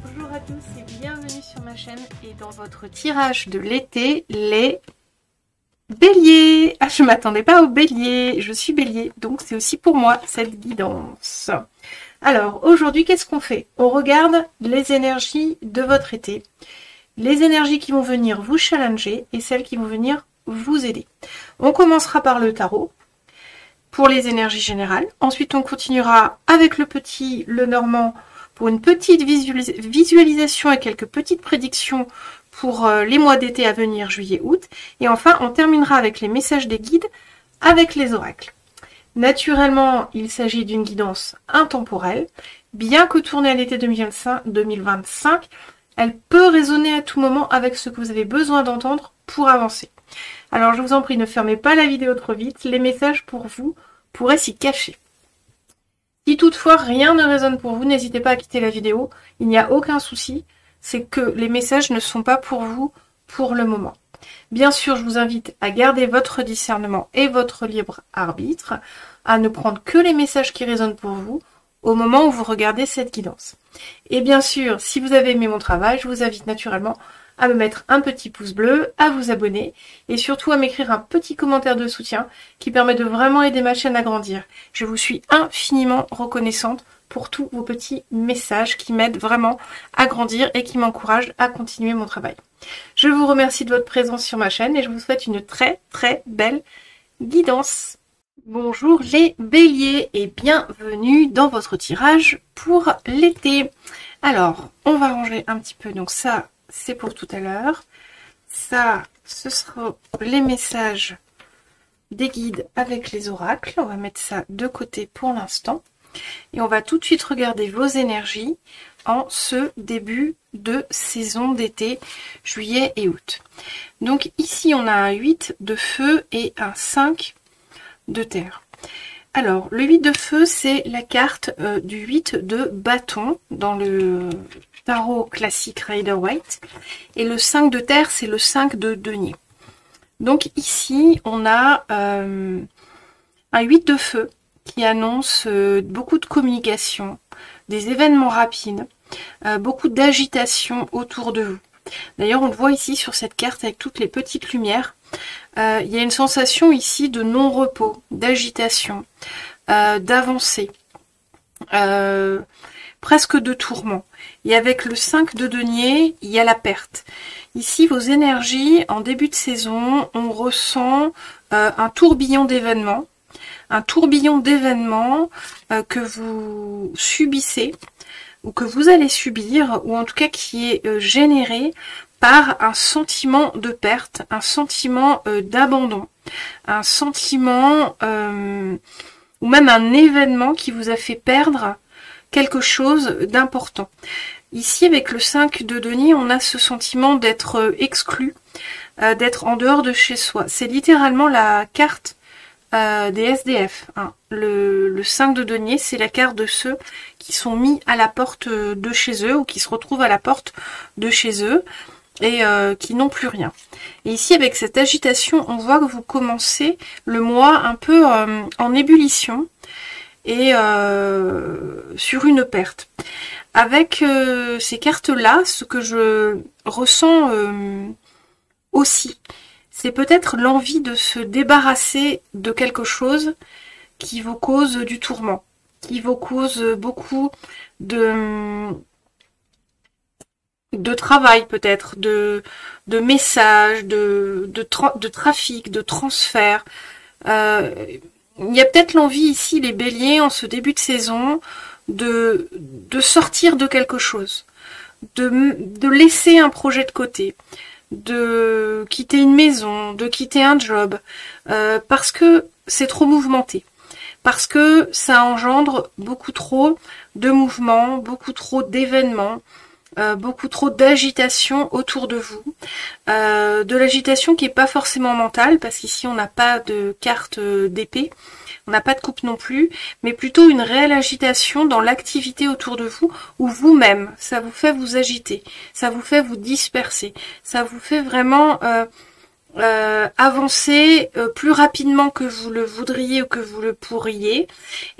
Bonjour à tous et bienvenue sur ma chaîne et dans votre tirage de l'été, les béliers. Ah, je m'attendais pas aux béliers, je suis bélier, donc c'est aussi pour moi cette guidance. Alors aujourd'hui, qu'est-ce qu'on fait? On regarde les énergies de votre été, les énergies qui vont venir vous challenger et celles qui vont venir vous aider. On commencera par le tarot pour les énergies générales. Ensuite, on continuera avec le petit, le normand, pour une petite visualisation et quelques petites prédictions pour les mois d'été à venir, juillet-août. Et enfin, on terminera avec les messages des guides avec les oracles. Naturellement, il s'agit d'une guidance intemporelle. Bien que tournée à l'été 2025, elle peut résonner à tout moment avec ce que vous avez besoin d'entendre pour avancer. Alors je vous en prie, ne fermez pas la vidéo trop vite, les messages pour vous pourraient s'y cacher. Si toutefois rien ne résonne pour vous, n'hésitez pas à quitter la vidéo, il n'y a aucun souci, c'est que les messages ne sont pas pour vous pour le moment. Bien sûr, je vous invite à garder votre discernement et votre libre arbitre, à ne prendre que les messages qui résonnent pour vous au moment où vous regardez cette guidance. Et bien sûr, si vous avez aimé mon travail, je vous invite naturellement à me mettre un petit pouce bleu, à vous abonner et surtout à m'écrire un petit commentaire de soutien qui permet de vraiment aider ma chaîne à grandir. Je vous suis infiniment reconnaissante pour tous vos petits messages qui m'aident vraiment à grandir et qui m'encouragent à continuer mon travail. Je vous remercie de votre présence sur ma chaîne et je vous souhaite une très très belle guidance. Bonjour les béliers et bienvenue dans votre tirage pour l'été. Alors, on va ranger un petit peu, donc ça c'est pour tout à l'heure. Ça, ce sera les messages des guides avec les oracles. On va mettre ça de côté pour l'instant. Et on va tout de suite regarder vos énergies en ce début de saison d'été, juillet et août. Donc ici, on a un 8 de feu et un 5 de terre. Alors, le 8 de feu, c'est la carte du 8 de bâton dans le tarot classique Rider-Waite. Et le 5 de terre, c'est le 5 de denier. Donc ici, on a un 8 de feu qui annonce beaucoup de communication, des événements rapides, beaucoup d'agitation autour de vous. D'ailleurs, on le voit ici sur cette carte avec toutes les petites lumières. Il y a une sensation ici de non-repos, d'agitation, d'avancée, presque de tourment. Et avec le 5 de denier, il y a la perte. Ici, vos énergies, en début de saison, on ressent un tourbillon d'événements. Un tourbillon d'événements que vous subissez ou que vous allez subir, ou en tout cas qui est généré par un sentiment de perte, un sentiment d'abandon, un sentiment ou même un événement qui vous a fait perdre quelque chose d'important. Ici, avec le 5 de denier, on a ce sentiment d'être exclu, d'être en dehors de chez soi. C'est littéralement la carte des SDF. Hein. Le 5 de denier, c'est la carte de ceux qui sont mis à la porte de chez eux ou qui se retrouvent à la porte de chez eux et qui n'ont plus rien. Et ici, avec cette agitation, on voit que vous commencez le mois un peu en ébullition et sur une perte. Avec ces cartes-là, ce que je ressens aussi, c'est peut-être l'envie de se débarrasser de quelque chose qui vous cause du tourment, qui vous cause beaucoup de travail peut-être, de messages, de trafic, de transfert. Il y a peut-être l'envie ici, les béliers, en ce début de saison, de sortir de quelque chose, de laisser un projet de côté, de quitter une maison, de quitter un job, parce que c'est trop mouvementé. parce que ça engendre beaucoup trop de mouvements, beaucoup trop d'événements, beaucoup trop d'agitation autour de vous, de l'agitation qui n'est pas forcément mentale, parce qu'ici on n'a pas de carte d'épée, on n'a pas de coupe non plus, mais plutôt une réelle agitation dans l'activité autour de vous, ou vous-même, ça vous fait vous agiter, ça vous fait vous disperser, ça vous fait vraiment avancer plus rapidement que vous le voudriez ou que vous le pourriez,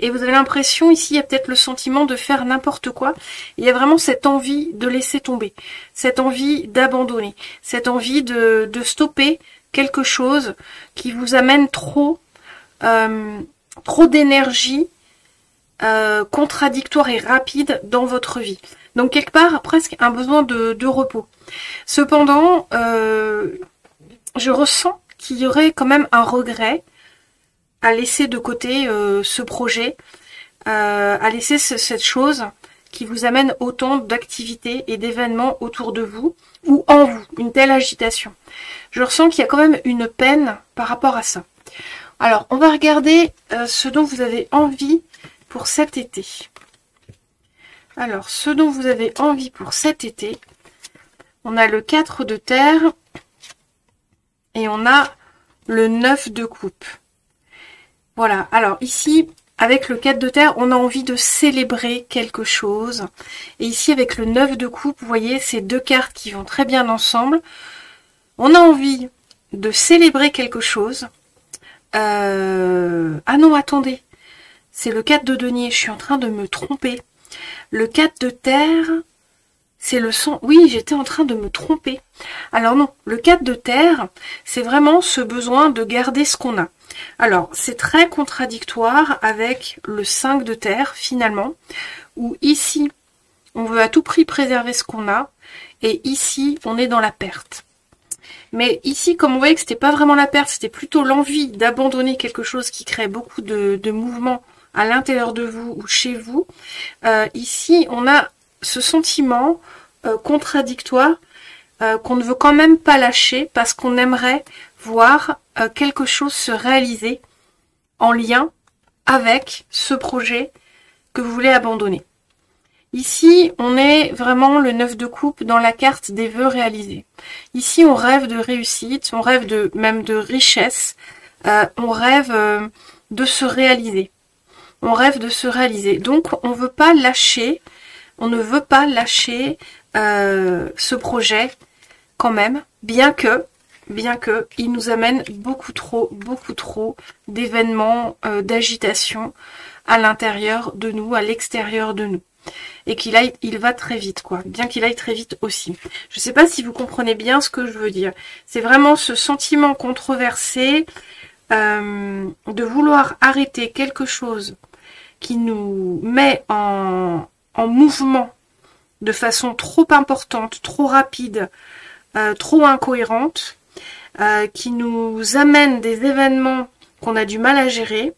et vous avez l'impression, ici il y a peut-être le sentiment de faire n'importe quoi, il y a vraiment cette envie de laisser tomber, cette envie d'abandonner, cette envie de stopper quelque chose qui vous amène trop d'énergie contradictoire et rapide dans votre vie. Donc quelque part presque un besoin de repos. Cependant, je ressens qu'il y aurait quand même un regret à laisser de côté ce projet, à laisser cette chose qui vous amène autant d'activités et d'événements autour de vous ou en vous, une telle agitation. Je ressens qu'il y a quand même une peine par rapport à ça. Alors, on va regarder ce dont vous avez envie pour cet été. Alors, ce dont vous avez envie pour cet été, on a le 4 de terre et on a le 9 de coupe. Voilà, alors ici, avec le 4 de terre, on a envie de célébrer quelque chose. Et ici, avec le 9 de coupe, vous voyez, ces deux cartes qui vont très bien ensemble. On a envie de célébrer quelque chose. Ah non, attendez. C'est le 4 de denier, je suis en train de me tromper. Le 4 de terre, c'est le son... Oui, j'étais en train de me tromper. Alors non, le 4 de terre, c'est vraiment ce besoin de garder ce qu'on a. Alors, c'est très contradictoire avec le 5 de terre, finalement, où ici, on veut à tout prix préserver ce qu'on a, et ici, on est dans la perte. Mais ici, comme on voyait que c'était pas vraiment la perte, c'était plutôt l'envie d'abandonner quelque chose qui crée beaucoup de mouvements à l'intérieur de vous ou chez vous. Ici, on a ce sentiment contradictoire qu'on ne veut quand même pas lâcher parce qu'on aimerait voir quelque chose se réaliser en lien avec ce projet que vous voulez abandonner. Ici, on est vraiment le 9 de coupe dans la carte des vœux réalisés. Ici, on rêve de réussite, on rêve même de richesse, on rêve de se réaliser. On rêve de se réaliser. Donc, on veut pas lâcher, on ne veut pas lâcher ce projet quand même, bien que il nous amène beaucoup trop d'événements, d'agitation à l'intérieur de nous, à l'extérieur de nous. Et il va très vite, quoi. Bien qu'il aille très vite aussi. Je ne sais pas si vous comprenez bien ce que je veux dire. C'est vraiment ce sentiment controversé de vouloir arrêter quelque chose qui nous met en mouvement de façon trop importante, trop rapide, trop incohérente, qui nous amène des événements qu'on a du mal à gérer.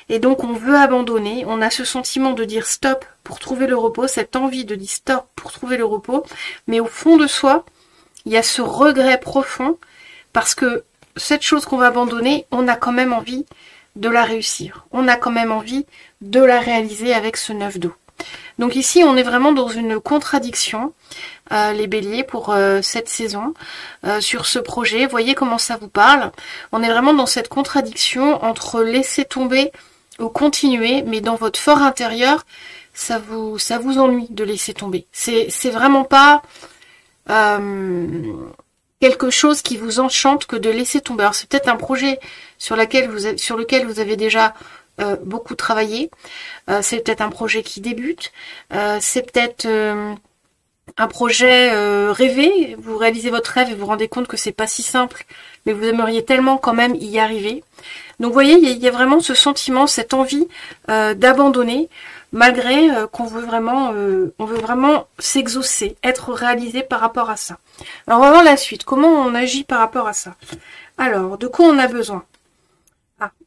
Et donc on veut abandonner, on a ce sentiment de dire stop pour trouver le repos, cette envie de dire stop pour trouver le repos, mais au fond de soi, il y a ce regret profond, parce que cette chose qu'on va abandonner, on a quand même envie de la réussir, on a quand même envie de la réaliser avec ce 9 d'eau. Donc ici, on est vraiment dans une contradiction, les béliers, pour cette saison, sur ce projet. Voyez comment ça vous parle. On est vraiment dans cette contradiction entre laisser tomber ou continuer, mais dans votre fort intérieur, ça vous ennuie de laisser tomber. C'est vraiment pas quelque chose qui vous enchante que de laisser tomber. Alors c'est peut-être un projet sur lequel vous avez déjà beaucoup travaillé. C'est peut-être un projet qui débute. C'est peut-être un projet rêvé. Vous réalisez votre rêve et vous vous rendez compte que c'est pas si simple, mais vous aimeriez tellement quand même y arriver. Donc vous voyez, il y a vraiment ce sentiment, cette envie d'abandonner, malgré qu'on veut vraiment s'exaucer, être réalisé par rapport à ça. Alors on va voir la suite, comment on agit par rapport à ça. Alors, de quoi on a besoin?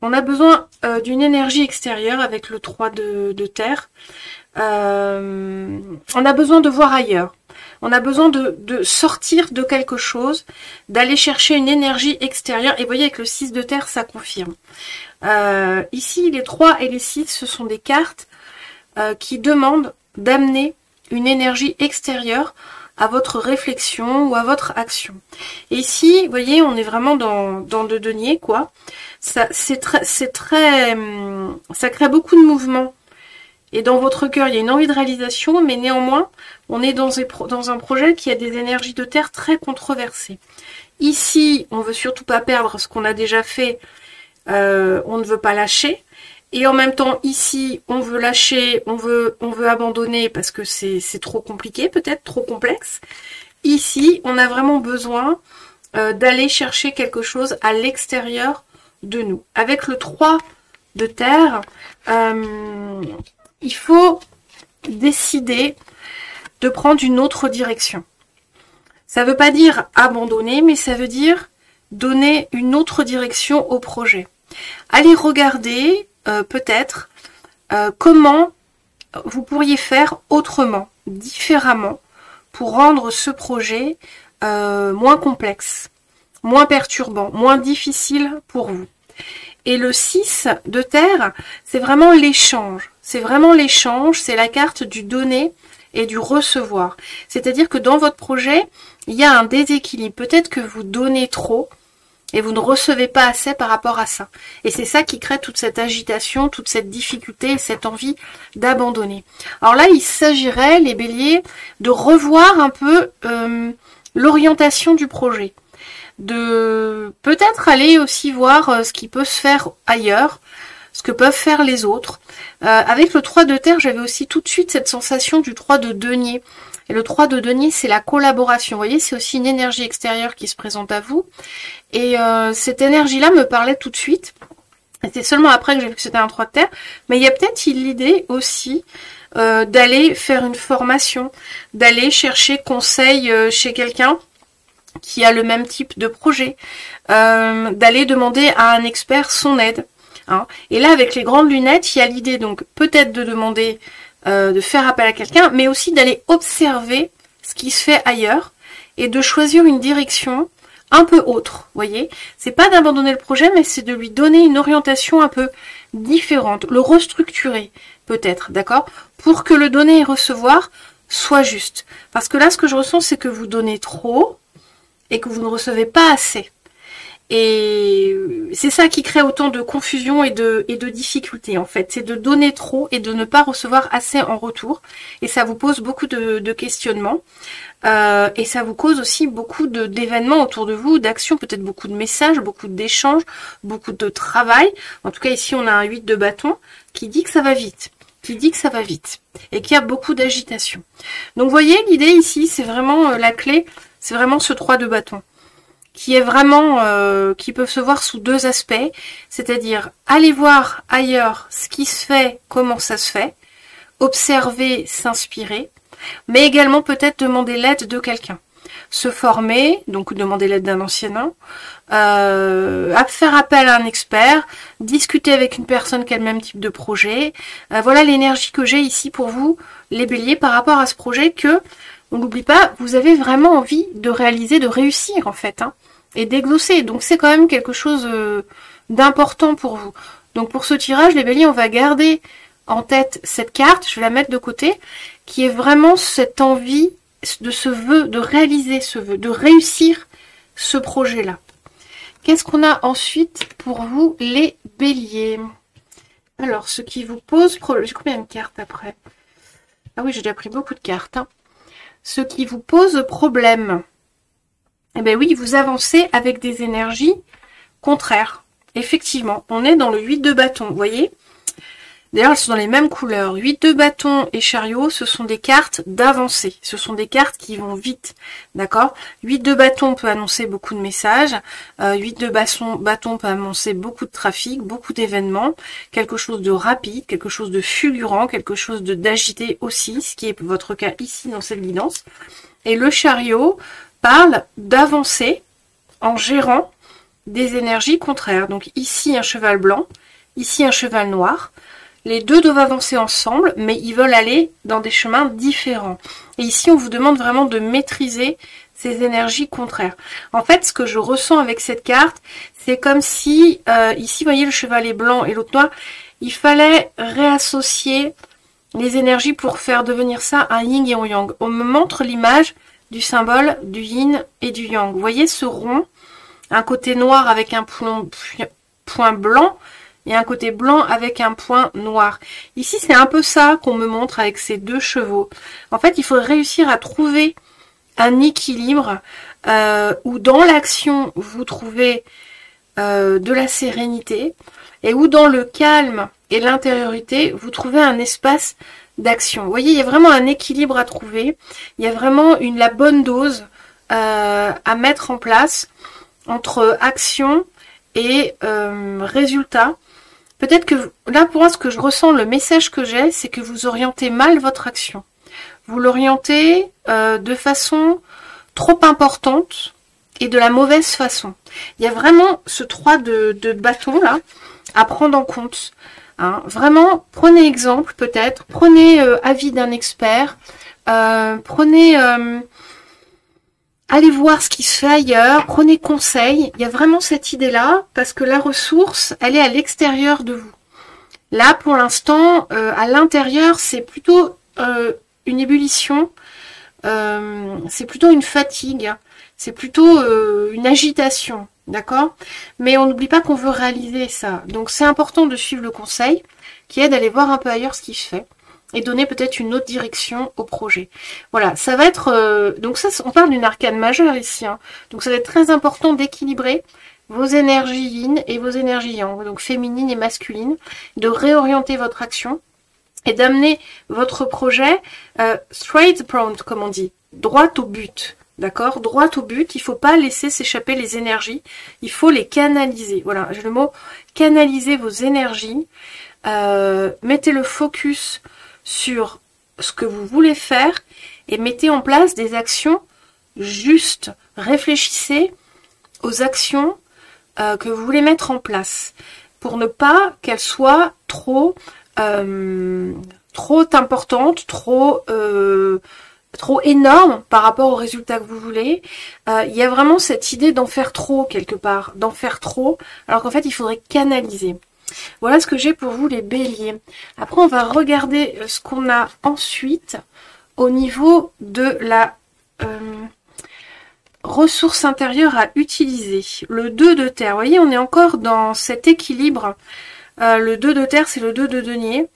On a besoin d'une énergie extérieure avec le 3 de terre. On a besoin de voir ailleurs. On a besoin de sortir de quelque chose, d'aller chercher une énergie extérieure. Et vous voyez, avec le 6 de terre, ça confirme. Ici, les 3 et les 6, ce sont des cartes qui demandent d'amener une énergie extérieure à votre réflexion ou à votre action. Et ici, vous voyez, on est vraiment dans le denier, quoi. Ça crée beaucoup de mouvements. Et dans votre cœur, il y a une envie de réalisation, mais néanmoins, on est dans un projet qui a des énergies de terre très controversées. Ici, on veut surtout pas perdre ce qu'on a déjà fait, on ne veut pas lâcher. Et en même temps, ici, on veut lâcher, on veut abandonner parce que c'est trop compliqué, peut-être trop complexe. Ici, on a vraiment besoin d'aller chercher quelque chose à l'extérieur de nous. Avec le 3 de terre, il faut décider de prendre une autre direction. Ça ne veut pas dire abandonner, mais ça veut dire donner une autre direction au projet. Allez regarder peut-être comment vous pourriez faire autrement, différemment, pour rendre ce projet moins complexe, moins perturbant, moins difficile pour vous. Et le 6 de terre, c'est vraiment l'échange. C'est vraiment l'échange, c'est la carte du donner et du recevoir. C'est-à-dire que dans votre projet, il y a un déséquilibre. Peut-être que vous donnez trop et vous ne recevez pas assez par rapport à ça. Et c'est ça qui crée toute cette agitation, toute cette difficulté, cette envie d'abandonner. Alors là, il s'agirait, les béliers, de revoir un peu l'orientation du projet. De peut-être aller aussi voir ce qui peut se faire ailleurs, ce que peuvent faire les autres. Avec le 3 de terre, j'avais aussi tout de suite cette sensation du 3 de denier. Et le 3 de denier, c'est la collaboration. Vous voyez, c'est aussi une énergie extérieure qui se présente à vous. Et cette énergie-là me parlait tout de suite. C'est seulement après que j'ai vu que c'était un 3 de terre. Mais il y a peut-être l'idée aussi d'aller faire une formation, d'aller chercher conseil chez quelqu'un qui a le même type de projet, d'aller demander à un expert son aide. Hein. Et là, avec les grandes lunettes, il y a l'idée donc peut-être de demander, de faire appel à quelqu'un, mais aussi d'aller observer ce qui se fait ailleurs et de choisir une direction un peu autre. Vous voyez, c'est pas d'abandonner le projet, mais c'est de lui donner une orientation un peu différente, le restructurer peut-être, d'accord, pour que le donner et recevoir soit juste. Parce que là, ce que je ressens, c'est que vous donnez trop et que vous ne recevez pas assez. Et c'est ça qui crée autant de confusion et de difficultés en fait. C'est de donner trop et de ne pas recevoir assez en retour. Et ça vous pose beaucoup de questionnements. Et ça vous cause aussi beaucoup d'événements autour de vous, d'actions, peut-être beaucoup de messages, beaucoup d'échanges, beaucoup de travail. En tout cas ici on a un 8 de bâton qui dit que ça va vite. Et qu'il y a beaucoup d'agitation. Donc vous voyez, l'idée ici, c'est vraiment la clé, c'est vraiment ce 3 de bâton, qui est vraiment, qui peuvent se voir sous deux aspects, c'est-à-dire aller voir ailleurs ce qui se fait, comment ça se fait, observer, s'inspirer, mais également peut-être demander l'aide de quelqu'un. Se former, donc demander l'aide d'un ancien, faire appel à un expert, discuter avec une personne qui a le même type de projet. Voilà l'énergie que j'ai ici pour vous, les béliers, par rapport à ce projet que, on n'oublie pas, vous avez vraiment envie de réaliser, de réussir en fait, hein, et d'exaucer. Donc c'est quand même quelque chose d'important pour vous. Donc pour ce tirage, les béliers, on va garder en tête cette carte, je vais la mettre de côté, qui est vraiment cette envie de ce vœu, de réaliser ce vœu, de réussir ce projet-là. Qu'est-ce qu'on a ensuite pour vous, les béliers? Alors, ce qui vous pose problème... J'ai combien de cartes après? Ah oui, j'ai déjà pris beaucoup de cartes. Hein. Ce qui vous pose problème. Eh bien oui, vous avancez avec des énergies contraires. Effectivement, on est dans le 8 de bâton, vous voyez? D'ailleurs, elles sont dans les mêmes couleurs. 8 de bâton et chariot, ce sont des cartes d'avancée. Ce sont des cartes qui vont vite. D'accord? 8 de bâton peut annoncer beaucoup de messages. 8 de bâton peut annoncer beaucoup de trafic, beaucoup d'événements. Quelque chose de rapide, quelque chose de fulgurant, quelque chose d'agité aussi, ce qui est votre cas ici dans cette guidance. Et le chariot parle d'avancer en gérant des énergies contraires. Donc ici, un cheval blanc. Ici, un cheval noir. Les deux doivent avancer ensemble, mais ils veulent aller dans des chemins différents. Et ici, on vous demande vraiment de maîtriser ces énergies contraires. En fait, ce que je ressens avec cette carte, c'est comme si, ici, vous voyez, le cheval est blanc et l'autre noir, il fallait réassocier les énergies pour faire devenir ça un yin et un yang. On me montre l'image du symbole du yin et du yang. Vous voyez ce rond, un côté noir avec un point blanc et un côté blanc avec un point noir. Ici, c'est un peu ça qu'on me montre avec ces deux chevaux. En fait, il faut réussir à trouver un équilibre où dans l'action, vous trouvez de la sérénité et où dans le calme et l'intériorité, vous trouvez un espace d'action. Vous voyez, il y a vraiment un équilibre à trouver. Il y a vraiment la bonne dose à mettre en place entre action et résultat. Peut-être que là, pour moi, ce que je ressens, le message que j'ai, c'est que vous orientez mal votre action. Vous l'orientez de façon trop importante et de la mauvaise façon. Il y a vraiment ce 3 de bâton là à prendre en compte. Hein. Vraiment, prenez exemple peut-être, prenez avis d'un expert, prenez... allez voir ce qui se fait ailleurs, prenez conseil. Il y a vraiment cette idée-là, parce que la ressource, elle est à l'extérieur de vous. Là, pour l'instant, à l'intérieur, c'est plutôt une ébullition, c'est plutôt une fatigue, c'est plutôt une agitation, d'accord? Mais on n'oublie pas qu'on veut réaliser ça. Donc c'est important de suivre le conseil, qui aide à aller voir un peu ailleurs ce qui se fait. Et donner peut-être une autre direction au projet. Voilà, ça va être... donc ça, on parle d'une arcane majeure ici. Hein. Donc ça va être très important d'équilibrer vos énergies yin et vos énergies yang. Donc féminines et masculines. De réorienter votre action. Et d'amener votre projet straight prompt, comme on dit. Droit au but. D'accord? Droit au but. Il ne faut pas laisser s'échapper les énergies. Il faut les canaliser. Voilà, j'ai le mot canaliser vos énergies. Mettez le focus sur ce que vous voulez faire et mettez en place des actions justes. Réfléchissez aux actions que vous voulez mettre en place pour ne pas qu'elles soient trop importantes, trop énormes par rapport au résultat que vous voulez. Il y a vraiment cette idée d'en faire trop quelque part, d'en faire trop, alors qu'en fait il faudrait canaliser. Voilà ce que j'ai pour vous les béliers. Après on va regarder ce qu'on a ensuite au niveau de la ressource intérieure à utiliser. Le 2 de terre, vous voyez on est encore dans cet équilibre. Le 2 de terre c'est le 2 de denier.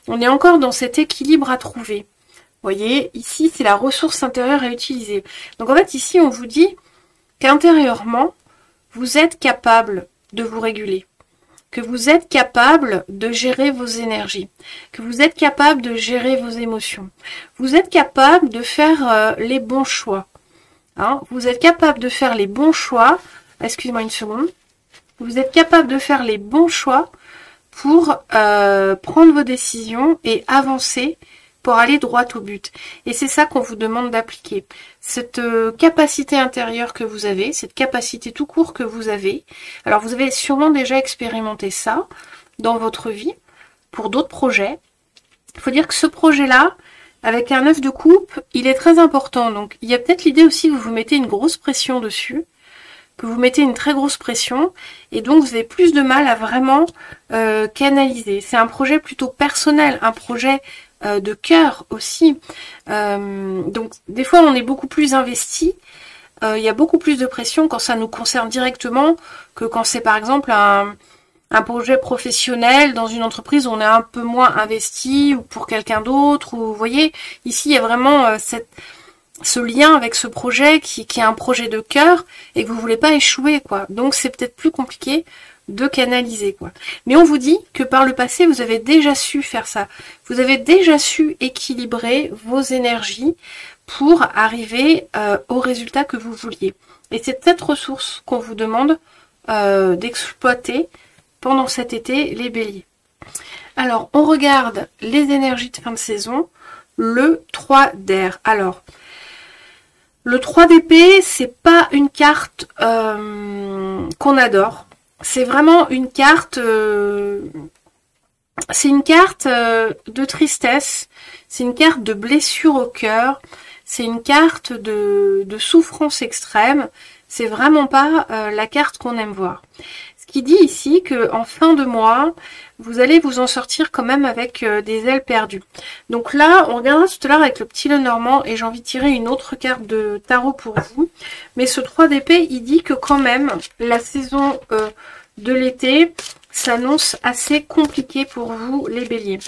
On est encore dans cet équilibre à trouver. Vous voyez, ici c'est la ressource intérieure à utiliser. Donc en fait ici on vous dit qu'intérieurement vous êtes capable de vous réguler. Que vous êtes capable de gérer vos énergies, que vous êtes capable de gérer vos émotions. Vous êtes capable de faire les bons choix. Hein, vous êtes capable de faire les bons choix. Excusez-moi une seconde. Vous êtes capable de faire les bons choix pour prendre vos décisions et avancer pour aller droit au but. Et c'est ça qu'on vous demande d'appliquer. Cette capacité intérieure que vous avez, cette capacité tout court que vous avez. Alors vous avez sûrement déjà expérimenté ça dans votre vie pour d'autres projets. Il faut dire que ce projet-là, avec un 9 de coupe, il est très important. Donc il y a peut-être l'idée aussi que vous vous mettez une grosse pression dessus, que vous mettez une très grosse pression, et donc vous avez plus de mal à vraiment canaliser. C'est un projet plutôt personnel, un projet de cœur aussi. Donc des fois on est beaucoup plus investi, il y a beaucoup plus de pression quand ça nous concerne directement que quand c'est par exemple un projet professionnel dans une entreprise où on est un peu moins investi, ou pour quelqu'un d'autre, ou vous voyez, ici il y a vraiment ce lien avec ce projet qui est un projet de cœur et que vous voulez pas échouer, quoi. Donc c'est peut-être plus compliqué de canaliser, quoi. Mais on vous dit que par le passé, vous avez déjà su faire ça. Vous avez déjà su équilibrer vos énergies pour arriver au résultat que vous vouliez. Et c'est cette ressource qu'on vous demande d'exploiter pendant cet été, les béliers. Alors, on regarde les énergies de fin de saison. Le 3 d'air. Alors, le 3 d'épée, c'est pas une carte qu'on adore. C'est vraiment une carte c'est une carte de tristesse, c'est une carte de blessure au cœur, c'est une carte de souffrance extrême. C'est vraiment pas la carte qu'on aime voir. Ce qui dit ici que en fin de mois, vous allez vous en sortir quand même avec des ailes perdues. Donc là, on regardera tout à l'heure avec le petit Lenormand et j'ai envie de tirer une autre carte de tarot pour vous. Mais ce 3 d'épée, il dit que quand même, la saison de l'été s'annonce assez compliquée pour vous, les béliers.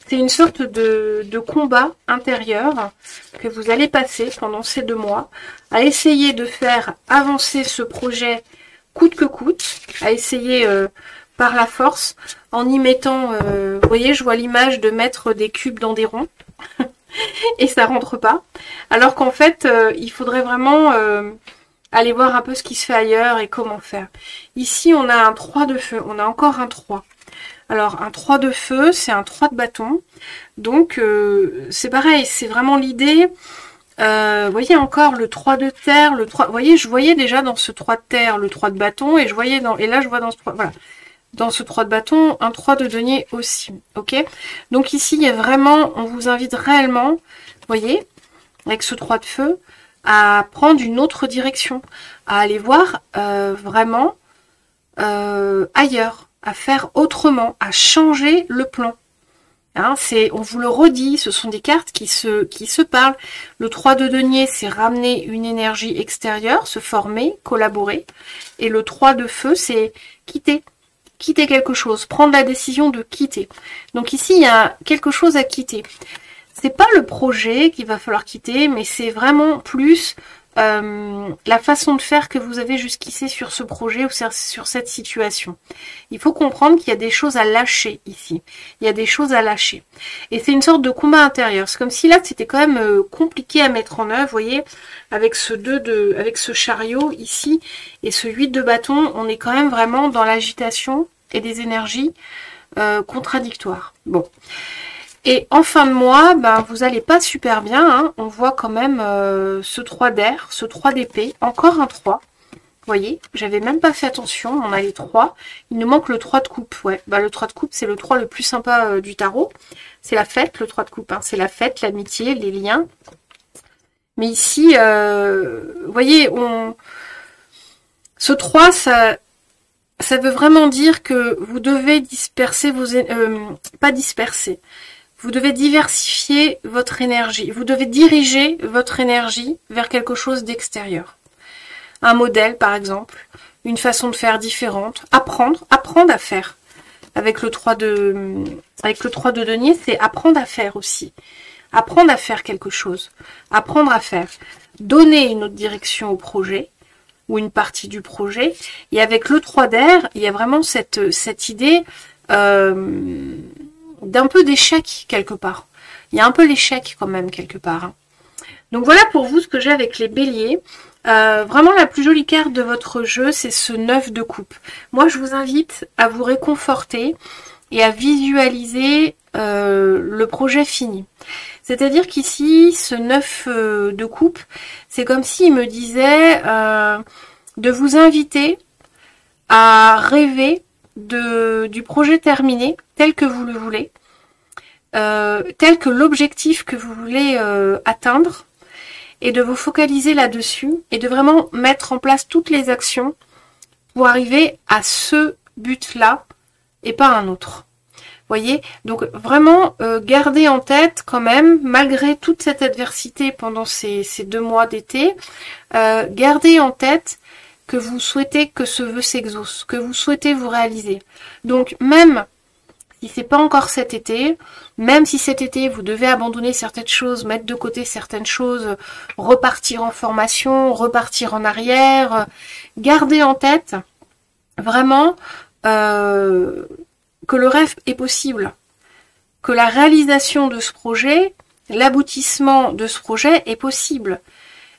C'est une sorte de combat intérieur que vous allez passer pendant ces 2 mois à essayer de faire avancer ce projet coûte que coûte, à essayer par la force en y mettant, vous voyez, je vois l'image de mettre des cubes dans des ronds et ça rentre pas. Alors qu'en fait, il faudrait vraiment aller voir un peu ce qui se fait ailleurs et comment faire. Ici, on a un 3 de feu, on a encore un 3. Alors, un 3 de feu, c'est un 3 de bâton. Donc, c'est pareil, c'est vraiment l'idée. Vous voyez encore le 3 de terre, le 3. Vous voyez, je voyais déjà dans ce 3 de terre le 3 de bâton et je voyais dans. Et là, je vois dans ce 3. Voilà. Dans ce 3 de bâton, un 3 de denier aussi. Ok? Donc ici, il y a vraiment. On vous invite réellement, vous voyez, avec ce 3 de feu, à prendre une autre direction, à aller voir vraiment ailleurs, à faire autrement, à changer le plan. Hein, on vous le redit, ce sont des cartes qui se parlent. Le 3 de denier, c'est ramener une énergie extérieure, se former, collaborer. Et le 3 de feu, c'est quitter quelque chose, prendre la décision de quitter. Donc ici, il y a quelque chose à quitter. C'est pas le projet qu'il va falloir quitter, mais c'est vraiment plus la façon de faire que vous avez jusqu'ici sur ce projet ou sur cette situation. Il faut comprendre qu'il y a des choses à lâcher ici. Il y a des choses à lâcher. Et c'est une sorte de combat intérieur. C'est comme si là, c'était quand même compliqué à mettre en œuvre, vous voyez, avec avec ce chariot ici et ce 8 de bâton, on est quand même vraiment dans l'agitation et des énergies contradictoires. Bon. Et en fin de mois, ben, vous allez pas super bien. Hein. On voit quand même ce 3 d'air, ce 3 d'épée, encore un 3. Vous voyez, j'avais même pas fait attention, on a les 3. Il nous manque le 3 de coupe. Ouais, bah, le 3 de coupe, c'est le 3 le plus sympa du tarot. C'est la fête, le 3 de coupe. Hein. C'est la fête, l'amitié, les liens. Mais ici, vous voyez, ce 3, ça veut vraiment dire que vous devez disperser vos... pas disperser. Vous devez diversifier votre énergie. Vous devez diriger votre énergie vers quelque chose d'extérieur. Un modèle, par exemple. Une façon de faire différente. Apprendre à faire. Avec le 3 de denier, c'est apprendre à faire aussi. Apprendre à faire quelque chose. Apprendre à faire. Donner une autre direction au projet. Ou une partie du projet. Et avec le 3 d'air, il y a vraiment cette idée... d'un peu d'échec quelque part. Il y a un peu l'échec quand même quelque part. Hein. Donc voilà pour vous ce que j'ai avec les béliers. Vraiment la plus jolie carte de votre jeu, c'est ce 9 de coupe. Moi je vous invite à vous réconforter et à visualiser le projet fini. C'est-à-dire qu'ici, ce 9 de coupe, c'est comme s'il me disait de vous inviter à rêver du projet terminé, tel que vous le voulez, tel que l'objectif que vous voulez atteindre, et de vous focaliser là-dessus, et de vraiment mettre en place toutes les actions pour arriver à ce but-là, et pas un autre. Voyez, donc vraiment gardez en tête quand même, malgré toute cette adversité pendant ces 2 mois d'été, gardez en tête que vous souhaitez que ce vœu s'exauce, que vous souhaitez vous réaliser. Donc même si c'est pas encore cet été, même si cet été vous devez abandonner certaines choses, mettre de côté certaines choses, repartir en formation, repartir en arrière, gardez en tête vraiment que le rêve est possible, que la réalisation de ce projet, l'aboutissement de ce projet est possible.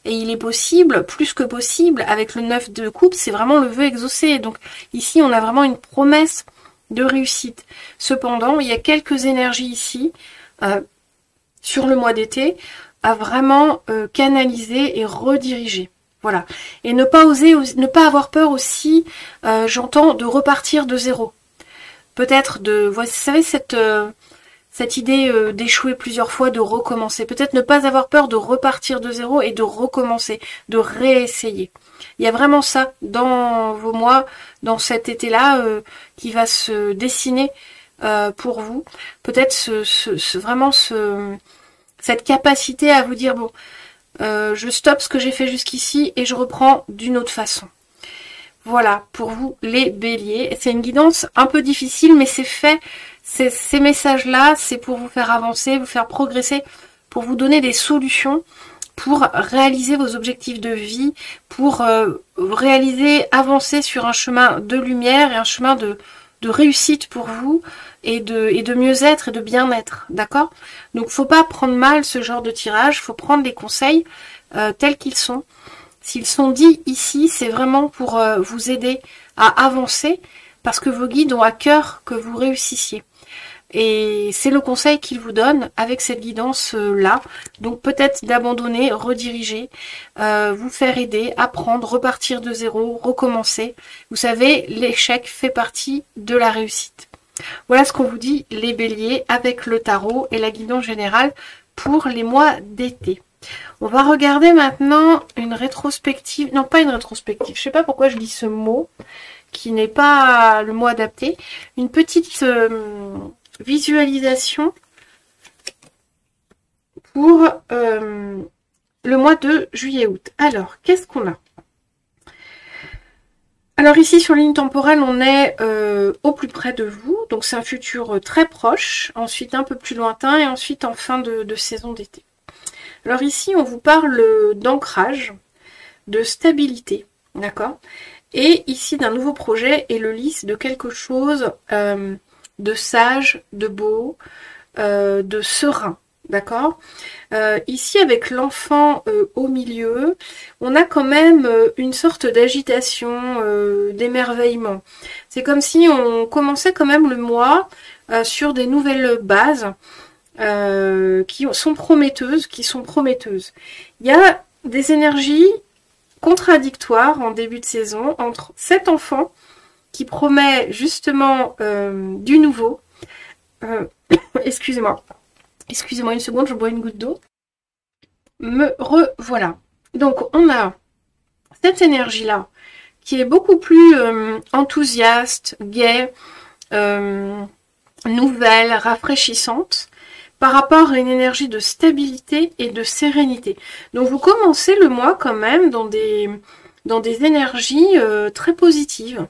Et il est possible, plus que possible, avec le 9 de coupe, c'est vraiment le vœu exaucé. Donc ici, on a vraiment une promesse de réussite. Cependant, il y a quelques énergies ici, sur le mois d'été, à vraiment canaliser et rediriger. Voilà. Et ne pas avoir peur aussi, j'entends, de repartir de zéro. Peut-être vous savez, cette idée d'échouer plusieurs fois, de recommencer. Peut-être ne pas avoir peur de repartir de zéro et de recommencer, de réessayer. Il y a vraiment ça dans vos mois, dans cet été-là, qui va se dessiner pour vous. Peut-être vraiment cette capacité à vous dire, bon, je stoppe ce que j'ai fait jusqu'ici et je reprends d'une autre façon. Voilà, pour vous, les béliers. C'est une guidance un peu difficile, mais c'est fait. Ces messages-là, c'est pour vous faire avancer, vous faire progresser, pour vous donner des solutions, pour réaliser vos objectifs de vie, pour avancer sur un chemin de lumière et un chemin de réussite pour vous et de mieux-être et de bien-être, d'accord? Donc, faut pas prendre mal ce genre de tirage, faut prendre les conseils tels qu'ils sont. S'ils sont dits ici, c'est vraiment pour vous aider à avancer, parce que vos guides ont à cœur que vous réussissiez. Et c'est le conseil qu'ils vous donnent avec cette guidance-là. Donc peut-être d'abandonner, rediriger, vous faire aider, apprendre, repartir de zéro, recommencer. Vous savez, l'échec fait partie de la réussite. Voilà ce qu'on vous dit, les béliers, avec le tarot et la guidance générale pour les mois d'été. On va regarder maintenant une rétrospective. Non, pas une rétrospective. Je sais pas pourquoi je dis ce mot, qui n'est pas le mot adapté. Une petite visualisation pour le mois de juillet-août. Alors, qu'est-ce qu'on a? Alors ici, sur ligne temporelle, on est au plus près de vous. Donc c'est un futur très proche, ensuite un peu plus lointain et ensuite en fin de saison d'été. Alors ici, on vous parle d'ancrage, de stabilité, d'accord? Et ici, d'un nouveau projet et le lys de quelque chose de sage, de beau, de serein, d'accord? Ici, avec l'enfant au milieu, on a quand même une sorte d'agitation, d'émerveillement. C'est comme si on commençait quand même le mois sur des nouvelles bases qui sont prometteuses, Il y a des énergies contradictoires en début de saison entre cet enfant qui promet justement du nouveau. Excusez-moi une seconde, je bois une goutte d'eau. Me revoilà. Donc on a cette énergie-là qui est beaucoup plus enthousiaste, gaie, nouvelle, rafraîchissante, par rapport à une énergie de stabilité et de sérénité. Donc vous commencez le mois quand même dans des énergies très positives,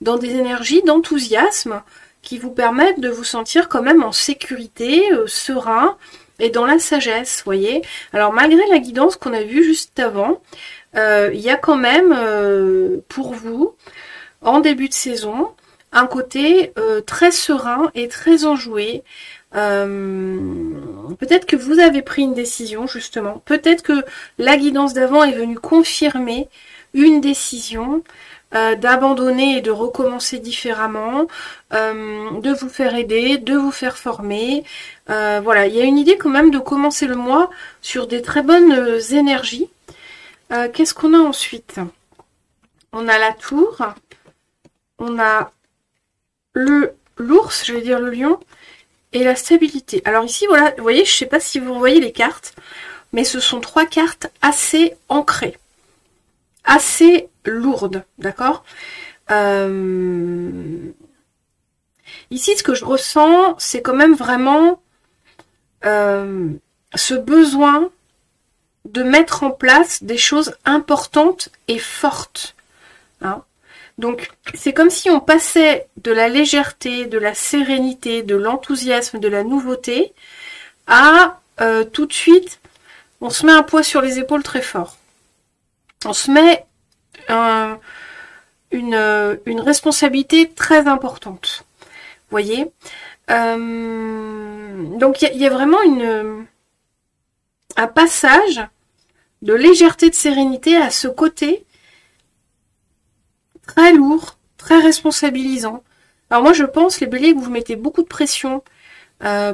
dans des énergies d'enthousiasme qui vous permettent de vous sentir quand même en sécurité, serein et dans la sagesse, voyez. Alors malgré la guidance qu'on a vue juste avant, il y a quand même pour vous, en début de saison, un côté très serein et très enjoué. Peut-être que vous avez pris une décision justement, peut-être que la guidance d'avant est venue confirmer une décision d'abandonner et de recommencer différemment, de vous faire aider, de vous faire former. Voilà, il y a une idée quand même de commencer le mois sur des très bonnes énergies. Qu'est-ce qu'on a ensuite? On a la tour, on a l'ours, je vais dire le lion, et la stabilité. Alors ici, voilà, vous voyez, je ne sais pas si vous voyez les cartes, mais ce sont 3 cartes assez ancrées, assez lourdes, d'accord? Ici, ce que je ressens, c'est quand même vraiment ce besoin de mettre en place des choses importantes et fortes. Hein. Donc, c'est comme si on passait de la légèreté, de la sérénité, de l'enthousiasme, de la nouveauté, à tout de suite, on se met un poids sur les épaules très fort. On se met une responsabilité très importante. Vous voyez, donc il y a vraiment un passage de légèreté, de sérénité à ce côté très lourd, très responsabilisant. Alors moi je pense, les béliers, que vous mettez beaucoup de pression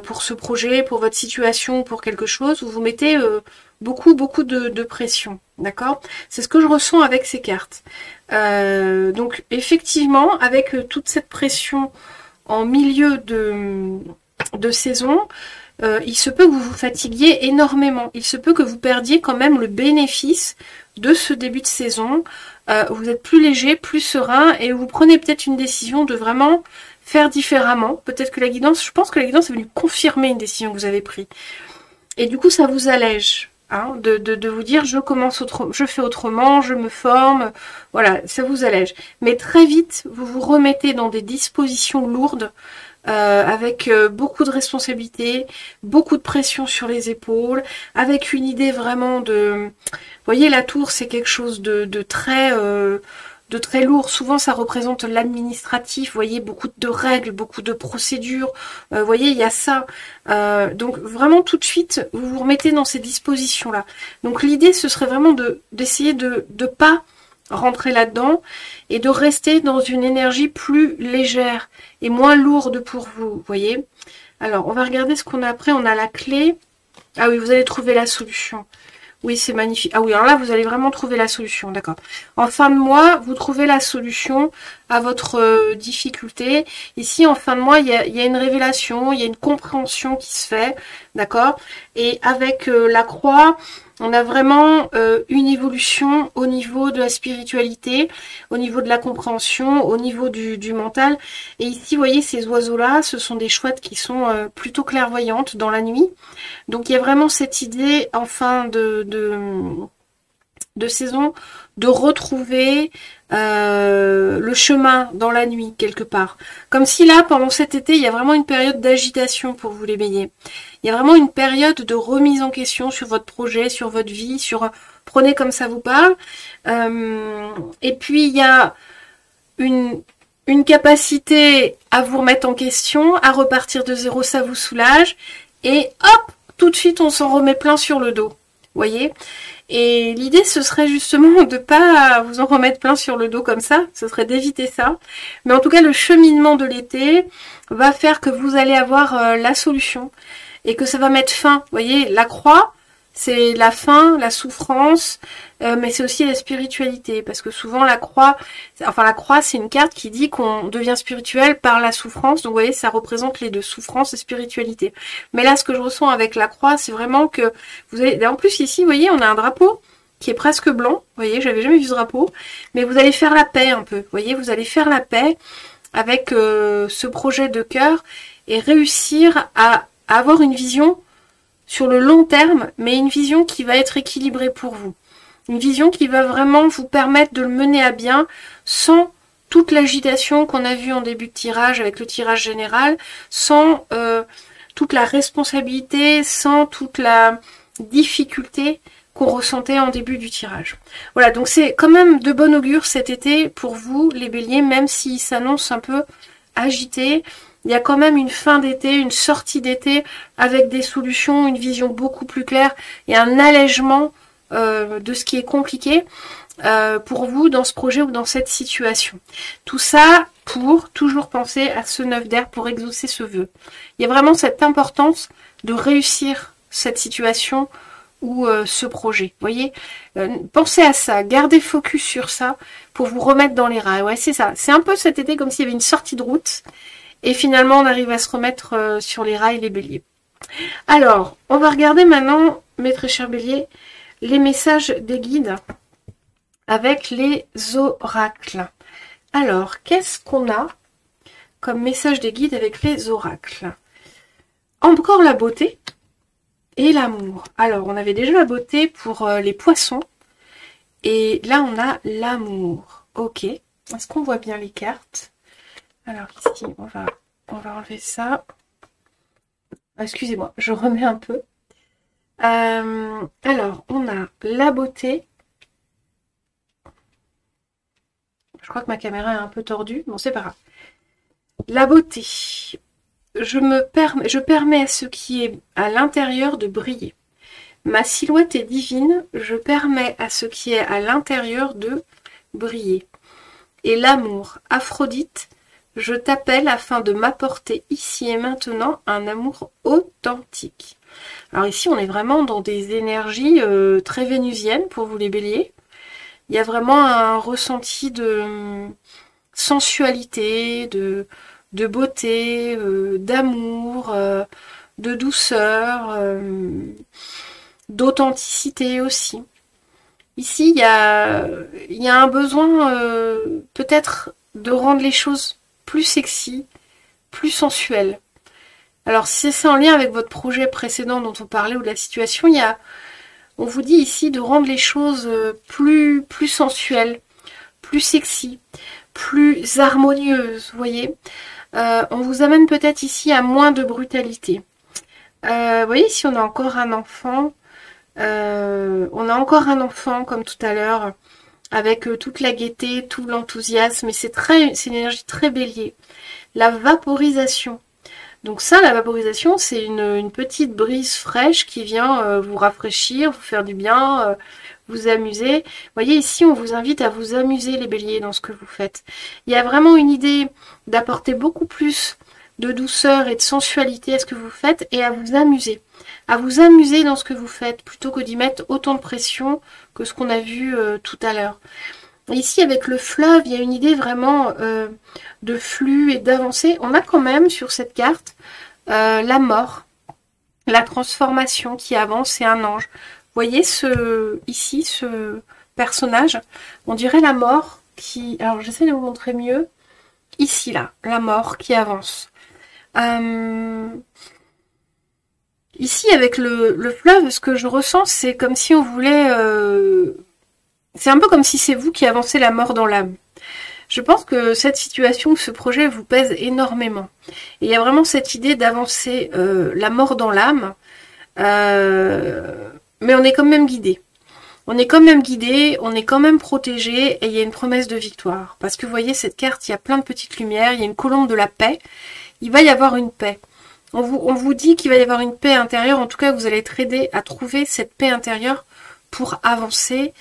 pour ce projet, pour votre situation, pour quelque chose. Vous mettez beaucoup de pression, d'accord? C'est ce que je ressens avec ces cartes. Donc effectivement, avec toute cette pression en milieu de saison, il se peut que vous vous fatiguiez énormément. Il se peut que vous perdiez quand même le bénéfice de ce début de saison. Vous êtes plus léger, plus serein et vous prenez peut-être une décision de vraiment faire différemment. Peut-être que la guidance, je pense que la guidance est venue confirmer une décision que vous avez prise. Et du coup, ça vous allège. Hein, de vous dire je fais autrement, je me forme, voilà, ça vous allège. Mais très vite, vous vous remettez dans des dispositions lourdes, avec beaucoup de responsabilités, beaucoup de pression sur les épaules, avec une idée vraiment de... Vous voyez, la tour, c'est quelque chose de très lourd. Souvent, ça représente l'administratif. Vous voyez, beaucoup de règles, beaucoup de procédures. Vous voyez, il y a ça. Donc, vraiment, tout de suite, vous vous remettez dans ces dispositions-là. Donc, l'idée, ce serait vraiment d'essayer de pas rentrer là-dedans et de rester dans une énergie plus légère et moins lourde pour vous. Vous voyez. Alors, on va regarder ce qu'on a après. On a la clé. Ah oui, vous allez trouver la solution. Oui, c'est magnifique. Ah oui, alors là, vous allez vraiment trouver la solution, d'accord. En fin de mois, vous trouvez la solution à votre difficulté. Ici, en fin de mois, il y a une révélation, il y a une compréhension qui se fait, d'accord. Et avec la croix, on a vraiment une évolution au niveau de la spiritualité, au niveau de la compréhension, au niveau du mental. Et ici, vous voyez, ces oiseaux-là, ce sont des chouettes qui sont plutôt clairvoyantes dans la nuit. Donc, il y a vraiment cette idée, en fin de saison, de retrouver le chemin dans la nuit, quelque part. Comme si là, pendant cet été, il y a vraiment une période d'agitation pour vous les béliers. Il y a vraiment une période de remise en question sur votre projet, sur votre vie, sur prenez comme ça vous parle. Et puis, il y a une capacité à vous remettre en question, à repartir de zéro, ça vous soulage. Et hop, tout de suite, on s'en remet plein sur le dos. Vous voyez ? Et l'idée, ce serait justement de pas vous en remettre plein sur le dos comme ça. Ce serait d'éviter ça. Mais en tout cas, le cheminement de l'été va faire que vous allez avoir la solution. Et que ça va mettre fin. Vous voyez, la croix, c'est la fin, la souffrance, mais c'est aussi la spiritualité. Parce que souvent, la croix, c'est une carte qui dit qu'on devient spirituel par la souffrance. Donc, vous voyez, ça représente les deux, souffrance et spiritualité. Mais là, ce que je ressens avec la croix, c'est vraiment que vous allez... En plus, ici, vous voyez, on a un drapeau qui est presque blanc. Vous voyez, j'avais jamais vu ce drapeau. Mais vous allez faire la paix un peu. Vous voyez, vous allez faire la paix avec ce projet de cœur et réussir à avoir une vision sur le long terme, mais une vision qui va être équilibrée pour vous. Une vision qui va vraiment vous permettre de le mener à bien sans toute l'agitation qu'on a vue en début de tirage avec le tirage général, sans toute la responsabilité, sans toute la difficulté qu'on ressentait en début du tirage. Voilà, donc c'est quand même de bon augure cet été pour vous, les béliers, même s'il s'annonce un peu agité. Il y a quand même une fin d'été, une sortie d'été avec des solutions, une vision beaucoup plus claire et un allègement de ce qui est compliqué pour vous dans ce projet ou dans cette situation. Tout ça pour toujours penser à ce 9 d'air pour exaucer ce vœu. Il y a vraiment cette importance de réussir cette situation ou ce projet. Vous voyez, pensez à ça, gardez focus sur ça pour vous remettre dans les rails. Ouais, c'est ça. C'est un peu cet été comme s'il y avait une sortie de route. Et finalement, on arrive à se remettre sur les rails, les béliers. Alors, on va regarder maintenant, mes très chers béliers, les messages des guides avec les oracles. Alors, qu'est-ce qu'on a comme message des guides avec les oracles? Encore la beauté et l'amour. Alors, on avait déjà la beauté pour les poissons. Et là, on a l'amour. Ok. Est-ce qu'on voit bien les cartes? Alors ici, on va enlever ça. Excusez-moi, je remets un peu. Alors, on a la beauté. Je crois que ma caméra est un peu tordue. Bon, c'est pas grave. La beauté. Je permets à ce qui est à l'intérieur de briller. Ma silhouette est divine. Je permets à ce qui est à l'intérieur de briller. Et l'amour. Aphrodite. Je t'appelle afin de m'apporter ici et maintenant un amour authentique. Alors ici, on est vraiment dans des énergies très vénusiennes pour vous les béliers. Il y a vraiment un ressenti de sensualité, de de beauté, d'amour, de douceur, d'authenticité aussi. Ici, il y a un besoin peut-être de rendre les choses plus sexy, plus sensuelles. Alors, si c'est en lien avec votre projet précédent dont on parlait ou de la situation, on vous dit ici de rendre les choses plus sensuelles, plus sexy, plus harmonieuses, vous voyez. On vous amène peut-être ici à moins de brutalité. Vous voyez, ici, on a encore un enfant. On a encore un enfant, comme tout à l'heure, avec toute la gaieté, tout l'enthousiasme. Et c'est une énergie très bélier. La vaporisation. Donc ça, la vaporisation, c'est une petite brise fraîche qui vient vous rafraîchir, vous faire du bien, vous amuser. Vous voyez, ici, on vous invite à vous amuser, les béliers, dans ce que vous faites. Il y a vraiment une idée d'apporter beaucoup plus de douceur et de sensualité à ce que vous faites et à vous amuser. À vous amuser dans ce que vous faites, plutôt que d'y mettre autant de pression que ce qu'on a vu tout à l'heure. Ici, avec le fleuve, il y a une idée vraiment de flux et d'avancée. On a quand même, sur cette carte, la mort, la transformation qui avance et un ange. Vous voyez ici, ce personnage, on dirait la mort qui... Alors, j'essaie de vous montrer mieux. Ici, là, la mort qui avance. Ici, avec le fleuve, ce que je ressens, c'est comme si on voulait... C'est un peu comme si c'est vous qui avancez la mort dans l'âme. Je pense que cette situation, ce projet vous pèse énormément. Et il y a vraiment cette idée d'avancer la mort dans l'âme. Mais on est quand même guidé. On est quand même guidé, on est quand même protégé et il y a une promesse de victoire. Parce que vous voyez, cette carte, il y a plein de petites lumières, il y a une colombe de la paix. Il va y avoir une paix. On vous dit qu'il va y avoir une paix intérieure. En tout cas, vous allez être aidé à trouver cette paix intérieure pour avancer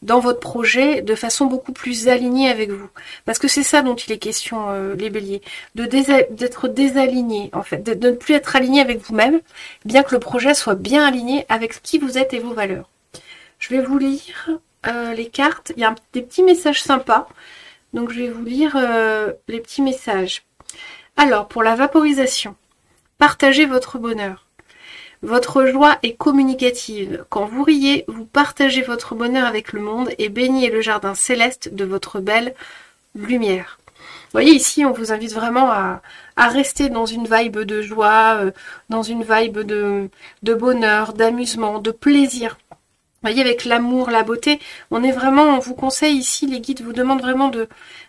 dans votre projet de façon beaucoup plus alignée avec vous. Parce que c'est ça dont il est question, les béliers. D'être désaligné, en fait. De ne plus être aligné avec vous-même, bien que le projet soit bien aligné avec qui vous êtes et vos valeurs. Je vais vous lire les cartes. Il y a des petits messages sympas. Donc je vais vous lire les petits messages. Alors, pour la vaporisation, partagez votre bonheur. Votre joie est communicative. Quand vous riez, vous partagez votre bonheur avec le monde et baignez le jardin céleste de votre belle lumière. Vous voyez, ici, on vous invite vraiment à rester dans une vibe de joie, dans une vibe de bonheur, d'amusement, de plaisir. Vous voyez, avec l'amour, la beauté, on vous conseille ici, les guides vous demandent vraiment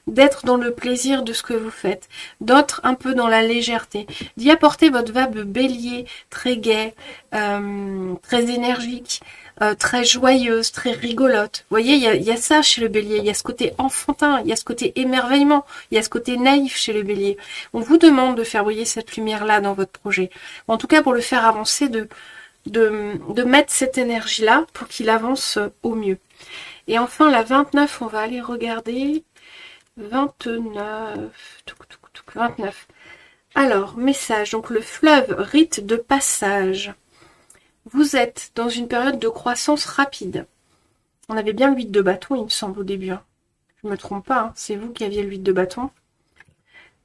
d'être dans le plaisir de ce que vous faites, d'être un peu dans la légèreté, d'y apporter votre vibe bélier, très gai, très énergique, très joyeuse, très rigolote. Vous voyez, il y a ça chez le bélier, il y a ce côté enfantin, il y a ce côté émerveillement, il y a ce côté naïf chez le bélier. On vous demande de faire briller cette lumière-là dans votre projet. En tout cas, pour le faire avancer, de mettre cette énergie-là pour qu'il avance au mieux. Et enfin, la 29, on va aller regarder. 29. 29. Alors, message. Donc, le fleuve, rite de passage. Vous êtes dans une période de croissance rapide. On avait bien le 8 de bâton, il me semble, au début. Je ne me trompe pas, hein. C'est vous qui aviez le 8 de bâton.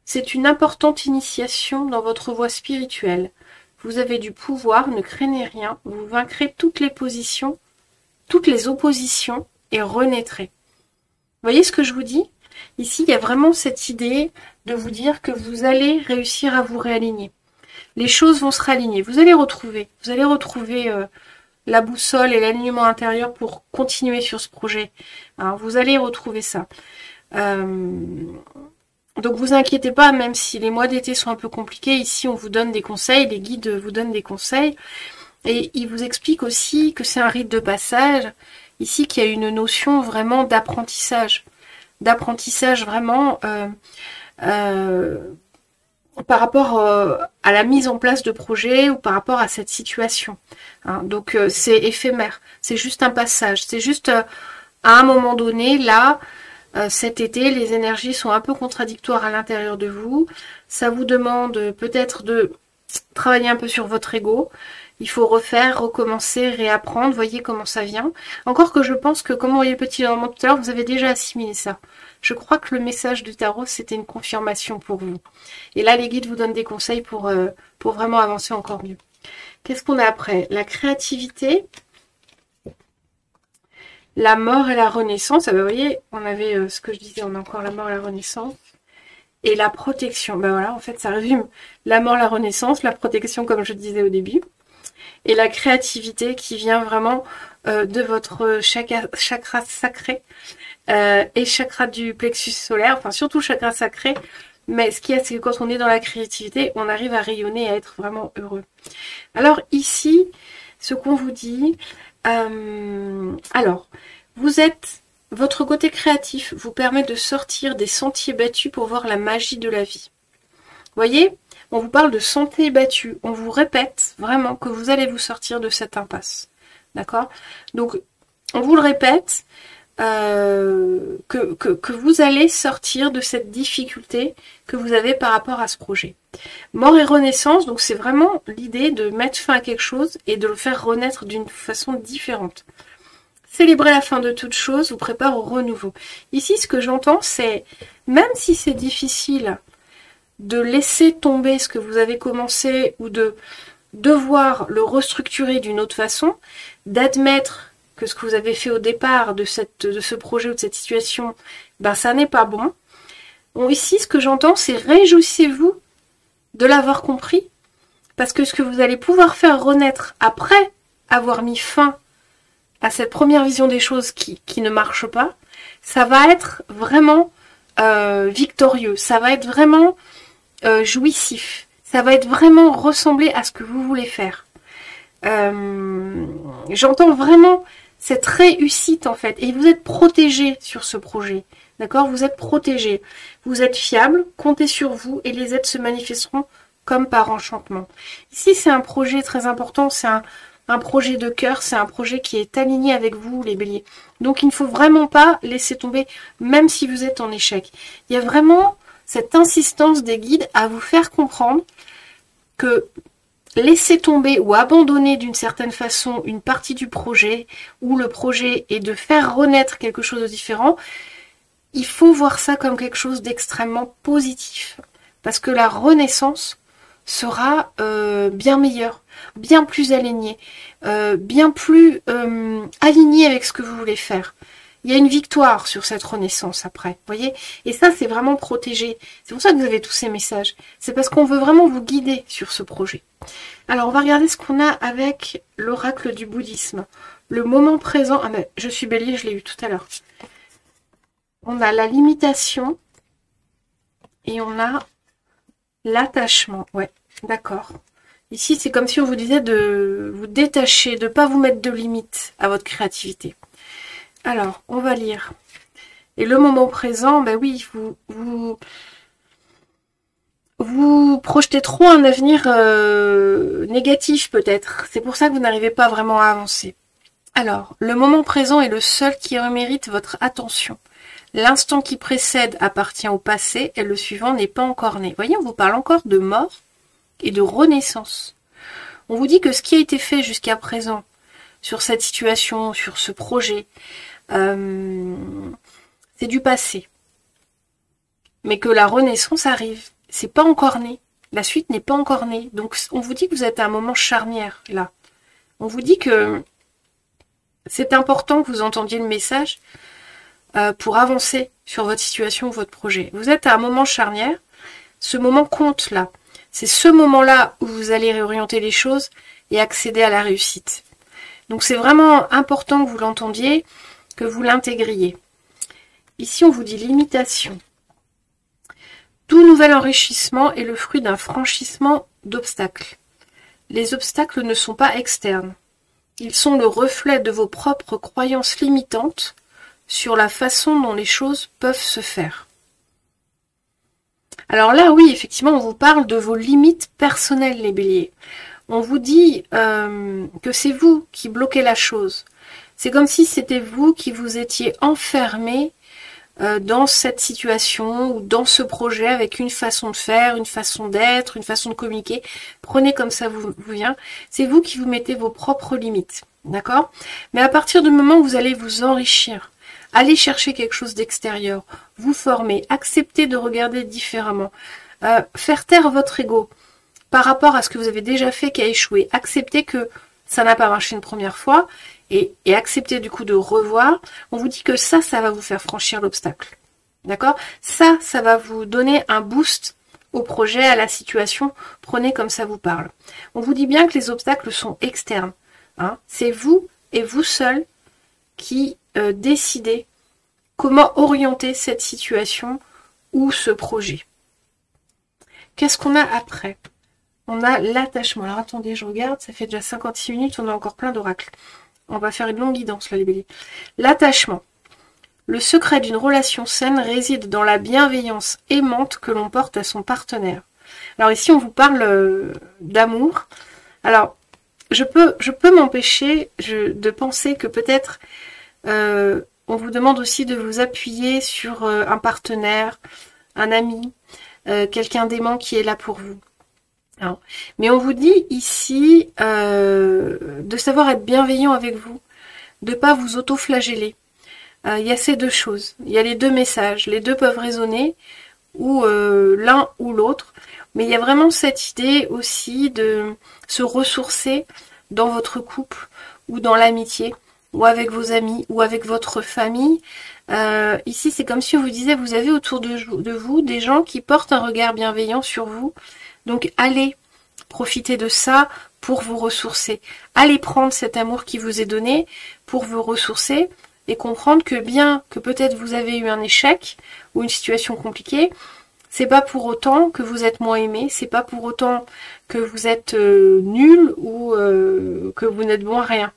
C'est une importante initiation dans votre voie spirituelle. Vous avez du pouvoir, ne craignez rien. Vous vaincrez toutes les oppositions et renaîtrez. Vous voyez ce que je vous dis? Ici, il y a vraiment cette idée de vous dire que vous allez réussir à vous réaligner. Les choses vont se réaligner. Vous allez retrouver la boussole et l'alignement intérieur pour continuer sur ce projet. Hein, vous allez retrouver ça. Donc vous inquiétez pas, même si les mois d'été sont un peu compliqués, ici on vous donne des conseils, les guides vous donnent des conseils. Et ils vous expliquent aussi que c'est un rite de passage, ici qu'il y a une notion vraiment d'apprentissage. D'apprentissage vraiment par rapport à la mise en place de projets ou par rapport à cette situation. Hein, donc c'est éphémère, c'est juste un passage, c'est juste à un moment donné, là, cet été, les énergies sont un peu contradictoires à l'intérieur de vous. Ça vous demande peut-être de travailler un peu sur votre ego. Il faut refaire, recommencer, réapprendre. Voyez comment ça vient. Encore que je pense que, comme on voyait le petit moment tout à l'heure, vous avez déjà assimilé ça. Je crois que le message du tarot, c'était une confirmation pour vous. Et là, les guides vous donnent des conseils pour vraiment avancer encore mieux. Qu'est-ce qu'on a après? La créativité, la mort et la renaissance. Ah ben, vous voyez, on avait ce que je disais, on a encore la mort et la renaissance. Et la protection. Ben voilà, en fait, ça résume la mort, la renaissance, la protection, comme je disais au début. Et la créativité qui vient vraiment de votre chakra sacré et chakra du plexus solaire, enfin surtout chakra sacré. Mais ce qu'il y a, c'est que quand on est dans la créativité, on arrive à rayonner et à être vraiment heureux. Alors ici, ce qu'on vous dit, alors, votre côté créatif vous permet de sortir des sentiers battus pour voir la magie de la vie. Vous voyez, on vous parle de sentiers battus. On vous répète vraiment que vous allez vous sortir de cette impasse. D'accord? Donc, on vous le répète, que vous allez sortir de cette difficulté que vous avez par rapport à ce projet. Mort et renaissance, donc c'est vraiment l'idée de mettre fin à quelque chose et de le faire renaître d'une façon différente. Célébrer la fin de toute chose vous prépare au renouveau. Ici, ce que j'entends, c'est, même si c'est difficile de laisser tomber ce que vous avez commencé ou de devoir le restructurer d'une autre façon, d'admettre que ce que vous avez fait au départ de ce projet ou de cette situation, ben ça n'est pas bon. Bon, ici, ce que j'entends, c'est réjouissez-vous de l'avoir compris, parce que ce que vous allez pouvoir faire renaître après avoir mis fin à cette première vision des choses qui ne marche pas, ça va être vraiment victorieux, ça va être vraiment jouissif, ça va être vraiment ressembler à ce que vous voulez faire. J'entends vraiment cette réussite en fait, et vous êtes protégé sur ce projet, d'accord? Vous êtes protégé, vous êtes fiable, comptez sur vous et les aides se manifesteront comme par enchantement. Ici c'est un projet très important, c'est un projet de cœur, c'est un projet qui est aligné avec vous les béliers. Donc il ne faut vraiment pas laisser tomber, même si vous êtes en échec. Il y a vraiment cette insistance des guides à vous faire comprendre que laisser tomber ou abandonner d'une certaine façon une partie du projet ou le projet et de faire renaître quelque chose de différent, il faut voir ça comme quelque chose d'extrêmement positif. Parce que la renaissance sera bien meilleure, bien plus alignée, bien plus alignée avec ce que vous voulez faire. Il y a une victoire sur cette renaissance après, vous voyez? Et ça, c'est vraiment protégé. C'est pour ça que vous avez tous ces messages. C'est parce qu'on veut vraiment vous guider sur ce projet. Alors, on va regarder ce qu'on a avec l'oracle du bouddhisme. Le moment présent... Ah mais je suis bélier, je l'ai eu tout à l'heure. On a la limitation et on a l'attachement. Ouais, d'accord. Ici, c'est comme si on vous disait de vous détacher, de ne pas vous mettre de limites à votre créativité. Alors, on va lire. Et le moment présent, ben oui, vous projetez trop un avenir négatif peut-être. C'est pour ça que vous n'arrivez pas vraiment à avancer. Alors, le moment présent est le seul qui mérite votre attention. L'instant qui précède appartient au passé et le suivant n'est pas encore né. Vous voyez, on vous parle encore de mort et de renaissance. On vous dit que ce qui a été fait jusqu'à présent sur cette situation, sur ce projet, c'est du passé. Mais que la renaissance arrive. C'est pas encore né. La suite n'est pas encore née. Donc on vous dit que vous êtes à un moment charnière là. On vous dit que c'est important que vous entendiez le message pour avancer sur votre situation ou votre projet. Vous êtes à un moment charnière. Ce moment compte là. C'est ce moment-là où vous allez réorienter les choses et accéder à la réussite. Donc c'est vraiment important que vous l'entendiez, que vous l'intégriez. Ici, on vous dit limitation. Tout nouvel enrichissement est le fruit d'un franchissement d'obstacles. Les obstacles ne sont pas externes. Ils sont le reflet de vos propres croyances limitantes sur la façon dont les choses peuvent se faire. Alors là, oui, effectivement, on vous parle de vos limites personnelles, les béliers. On vous dit que c'est vous qui bloquez la chose. C'est comme si c'était vous qui vous étiez enfermé dans cette situation ou dans ce projet avec une façon de faire, une façon d'être, une façon de communiquer. Prenez comme ça vous vient. C'est vous qui vous mettez vos propres limites. D'accord? Mais à partir du moment où vous allez vous enrichir, allez chercher quelque chose d'extérieur, vous former, accepter de regarder différemment, faire taire votre ego par rapport à ce que vous avez déjà fait qui a échoué, accepter que ça n'a pas marché une première fois, et accepter du coup de revoir, on vous dit que ça va vous faire franchir l'obstacle. D'accord? Ça va vous donner un boost au projet, à la situation. Prenez comme ça vous parle. On vous dit bien que les obstacles sont externes. Hein? C'est vous et vous seul qui décidez comment orienter cette situation ou ce projet. Qu'est-ce qu'on a après? On a l'attachement. Alors attendez, je regarde, ça fait déjà 56 minutes, on a encore plein d'oracles. On va faire une longue guidance là les béliers. L'attachement. Le secret d'une relation saine réside dans la bienveillance aimante que l'on porte à son partenaire. Alors ici on vous parle d'amour. Alors je peux m'empêcher de penser que peut-être on vous demande aussi de vous appuyer sur un partenaire, un ami, quelqu'un d'aimant qui est là pour vous. Alors, mais on vous dit ici de savoir être bienveillant avec vous, de pas vous auto-flageller. Il y a ces deux choses, il y a les deux messages, les deux peuvent résonner, ou l'un ou l'autre, mais il y a vraiment cette idée aussi de se ressourcer dans votre couple, ou dans l'amitié, ou avec vos amis, ou avec votre famille. Ici, c'est comme si on vous disait, vous avez autour de vous des gens qui portent un regard bienveillant sur vous. Donc, allez profiter de ça pour vous ressourcer. Allez prendre cet amour qui vous est donné pour vous ressourcer et comprendre que bien que peut-être vous avez eu un échec ou une situation compliquée, c'est pas pour autant que vous êtes moins aimé, c'est pas pour autant que vous êtes nul ou que vous n'êtes bon à rien.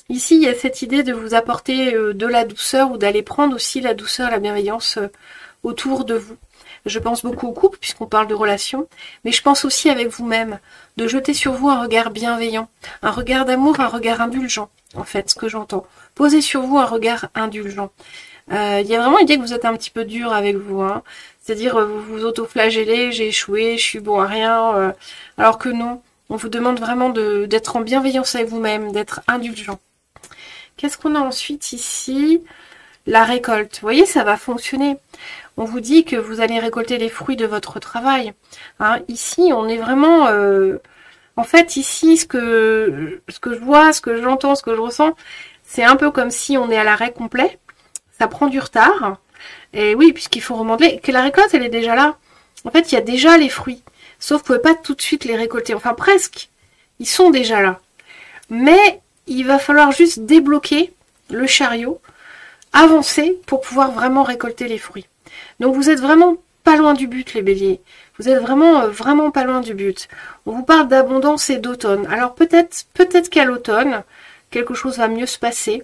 Ici, il y a cette idée de vous apporter de la douceur ou d'aller prendre aussi la douceur, la bienveillance autour de vous. Je pense beaucoup au couple puisqu'on parle de relations, mais je pense aussi avec vous-même, de jeter sur vous un regard bienveillant, un regard d'amour, un regard indulgent, en fait, ce que j'entends. Posez sur vous un regard indulgent. Il y a vraiment l'idée que vous êtes un petit peu dur avec vous, hein. C'est-à-dire vous vous auto-flagellez, j'ai échoué, je suis bon à rien, alors que non, on vous demande vraiment d'être en bienveillance avec vous-même, d'être indulgent. Qu'est-ce qu'on a ensuite ici? La récolte. Vous voyez, ça va fonctionner. On vous dit que vous allez récolter les fruits de votre travail. Hein, ici, on est vraiment... En fait, ici, ce que je vois, ce que j'entends, ce que je ressens, c'est un peu comme si on est à l'arrêt complet. Ça prend du retard. Et oui, puisqu'il faut remodeler. Que la récolte, elle est déjà là. En fait, il y a déjà les fruits. Sauf que vous ne pouvez pas tout de suite les récolter. Enfin, presque. Ils sont déjà là. Mais il va falloir juste débloquer le chariot, avancer pour pouvoir vraiment récolter les fruits. Donc vous êtes vraiment pas loin du but les béliers. Vous êtes vraiment pas loin du but. On vous parle d'abondance et d'automne. Alors peut-être qu'à l'automne, quelque chose va mieux se passer.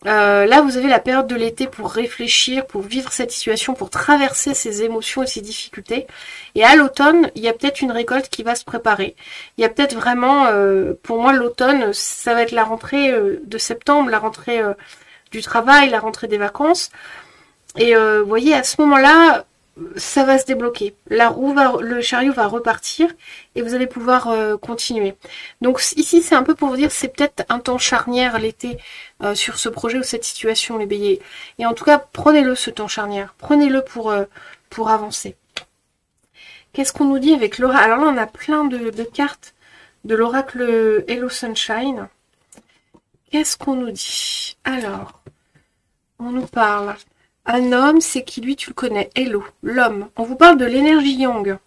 Là vous avez la période de l'été pour réfléchir, pour vivre cette situation, pour traverser ces émotions et ces difficultés. Et à l'automne, il y a peut-être une récolte qui va se préparer. Il y a peut-être vraiment, pour moi l'automne, ça va être la rentrée de septembre, la rentrée du travail, la rentrée des vacances. Et vous voyez, à ce moment-là, ça va se débloquer. Le chariot va repartir et vous allez pouvoir continuer. Donc ici, c'est un peu pour vous dire, c'est peut-être un temps charnière l'été sur ce projet ou cette situation, les béliers. Et en tout cas, prenez-le ce temps charnière. Prenez-le pour avancer. Qu'est-ce qu'on nous dit avec l'oracle? Alors là, on a plein de cartes de l'oracle Hello Sunshine. Qu'est-ce qu'on nous dit? Alors, on nous parle... Un homme, c'est qui lui, tu le connais. Hello, l'homme. On vous parle de l'énergie yang.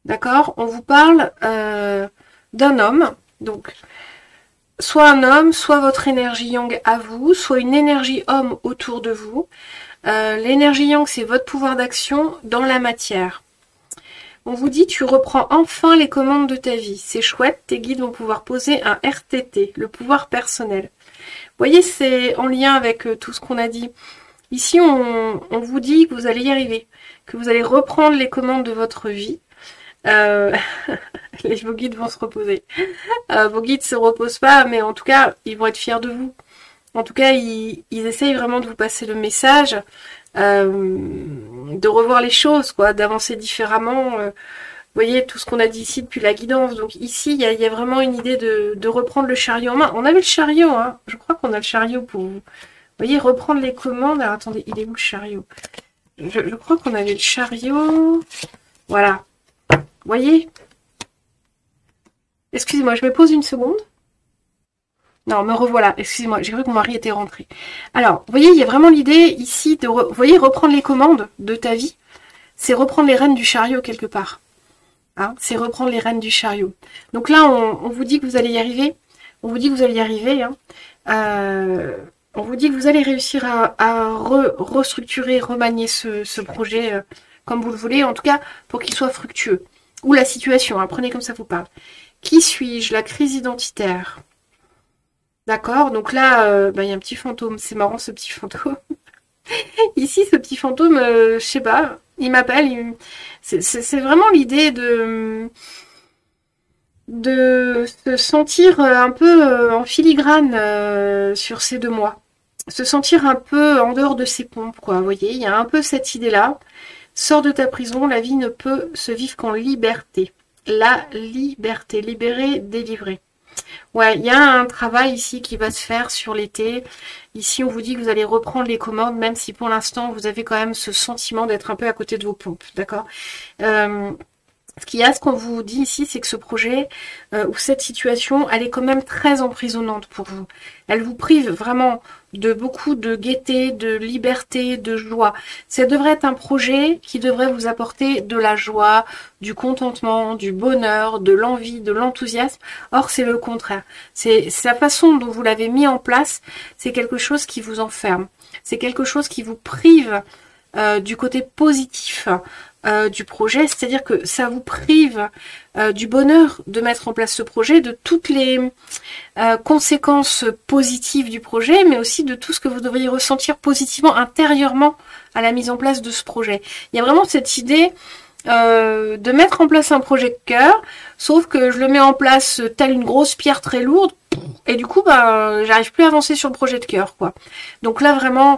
D'accord? On vous parle d'un homme. Donc, soit un homme, soit votre énergie yang à vous, soit une énergie homme autour de vous. L'énergie yang, c'est votre pouvoir d'action dans la matière. On vous dit, tu reprends enfin les commandes de ta vie. C'est chouette, tes guides vont pouvoir poser un RTT, le pouvoir personnel. Vous voyez, c'est en lien avec tout ce qu'on a dit. Ici, on vous dit que vous allez y arriver, que vous allez reprendre les commandes de votre vie. Vos guides vont se reposer. Vos guides se reposent pas, mais en tout cas, ils vont être fiers de vous. En tout cas, ils essayent vraiment de vous passer le message de revoir les choses, quoi, d'avancer différemment. Vous voyez, tout ce qu'on a dit ici depuis la guidance. Donc ici, il y a vraiment une idée de reprendre le chariot en main. On avait le chariot, hein. Je crois qu'on a le chariot pour vous. Vous voyez, reprendre les commandes. Alors, attendez, il est où le chariot? Je crois qu'on avait le chariot. Voilà. Vous voyez? Excusez-moi, je me pose une seconde. Non, me revoilà. Excusez-moi, j'ai cru que mon mari était rentré. Alors, vous voyez, il y a vraiment l'idée ici de vous voyez, reprendre les commandes de ta vie. C'est reprendre les rênes du chariot quelque part. Hein, c'est reprendre les rênes du chariot. Donc là, on vous dit que vous allez y arriver. On vous dit que vous allez y arriver. Hein. On vous dit que vous allez réussir à restructurer, remanier ce projet comme vous le voulez. En tout cas, pour qu'il soit fructueux. Ou la situation, hein, prenez comme ça vous parle. Qui suis-je? La crise identitaire. D'accord, donc là, il y a un petit fantôme. C'est marrant ce petit fantôme. Ici, ce petit fantôme, je sais pas, il m'appelle. C'est vraiment l'idée de se sentir un peu en filigrane sur ces 2 mois. Se sentir un peu en dehors de ses pompes, quoi. Vous voyez, il y a un peu cette idée-là. Sors de ta prison, la vie ne peut se vivre qu'en liberté. La liberté, libérée, délivrée. Ouais, il y a un travail ici qui va se faire sur l'été. Ici, on vous dit que vous allez reprendre les commandes, même si pour l'instant, vous avez quand même ce sentiment d'être un peu à côté de vos pompes, d'accord? Ce qu'on vous dit ici, c'est que ce projet ou cette situation, elle est quand même très emprisonnante pour vous. Elle vous prive vraiment de beaucoup de gaieté, de liberté, de joie. Ça devrait être un projet qui devrait vous apporter de la joie, du contentement, du bonheur, de l'envie, de l'enthousiasme. Or, c'est le contraire. C'est la façon dont vous l'avez mis en place, c'est quelque chose qui vous enferme. C'est quelque chose qui vous prive du côté positif du projet, c'est-à-dire que ça vous prive du bonheur de mettre en place ce projet, de toutes les conséquences positives du projet, mais aussi de tout ce que vous devriez ressentir positivement intérieurement à la mise en place de ce projet. Il y a vraiment cette idée de mettre en place un projet de cœur, sauf que je le mets en place telle une grosse pierre très lourde, et du coup, j'arrive plus à avancer sur le projet de cœur, quoi. Donc là, vraiment,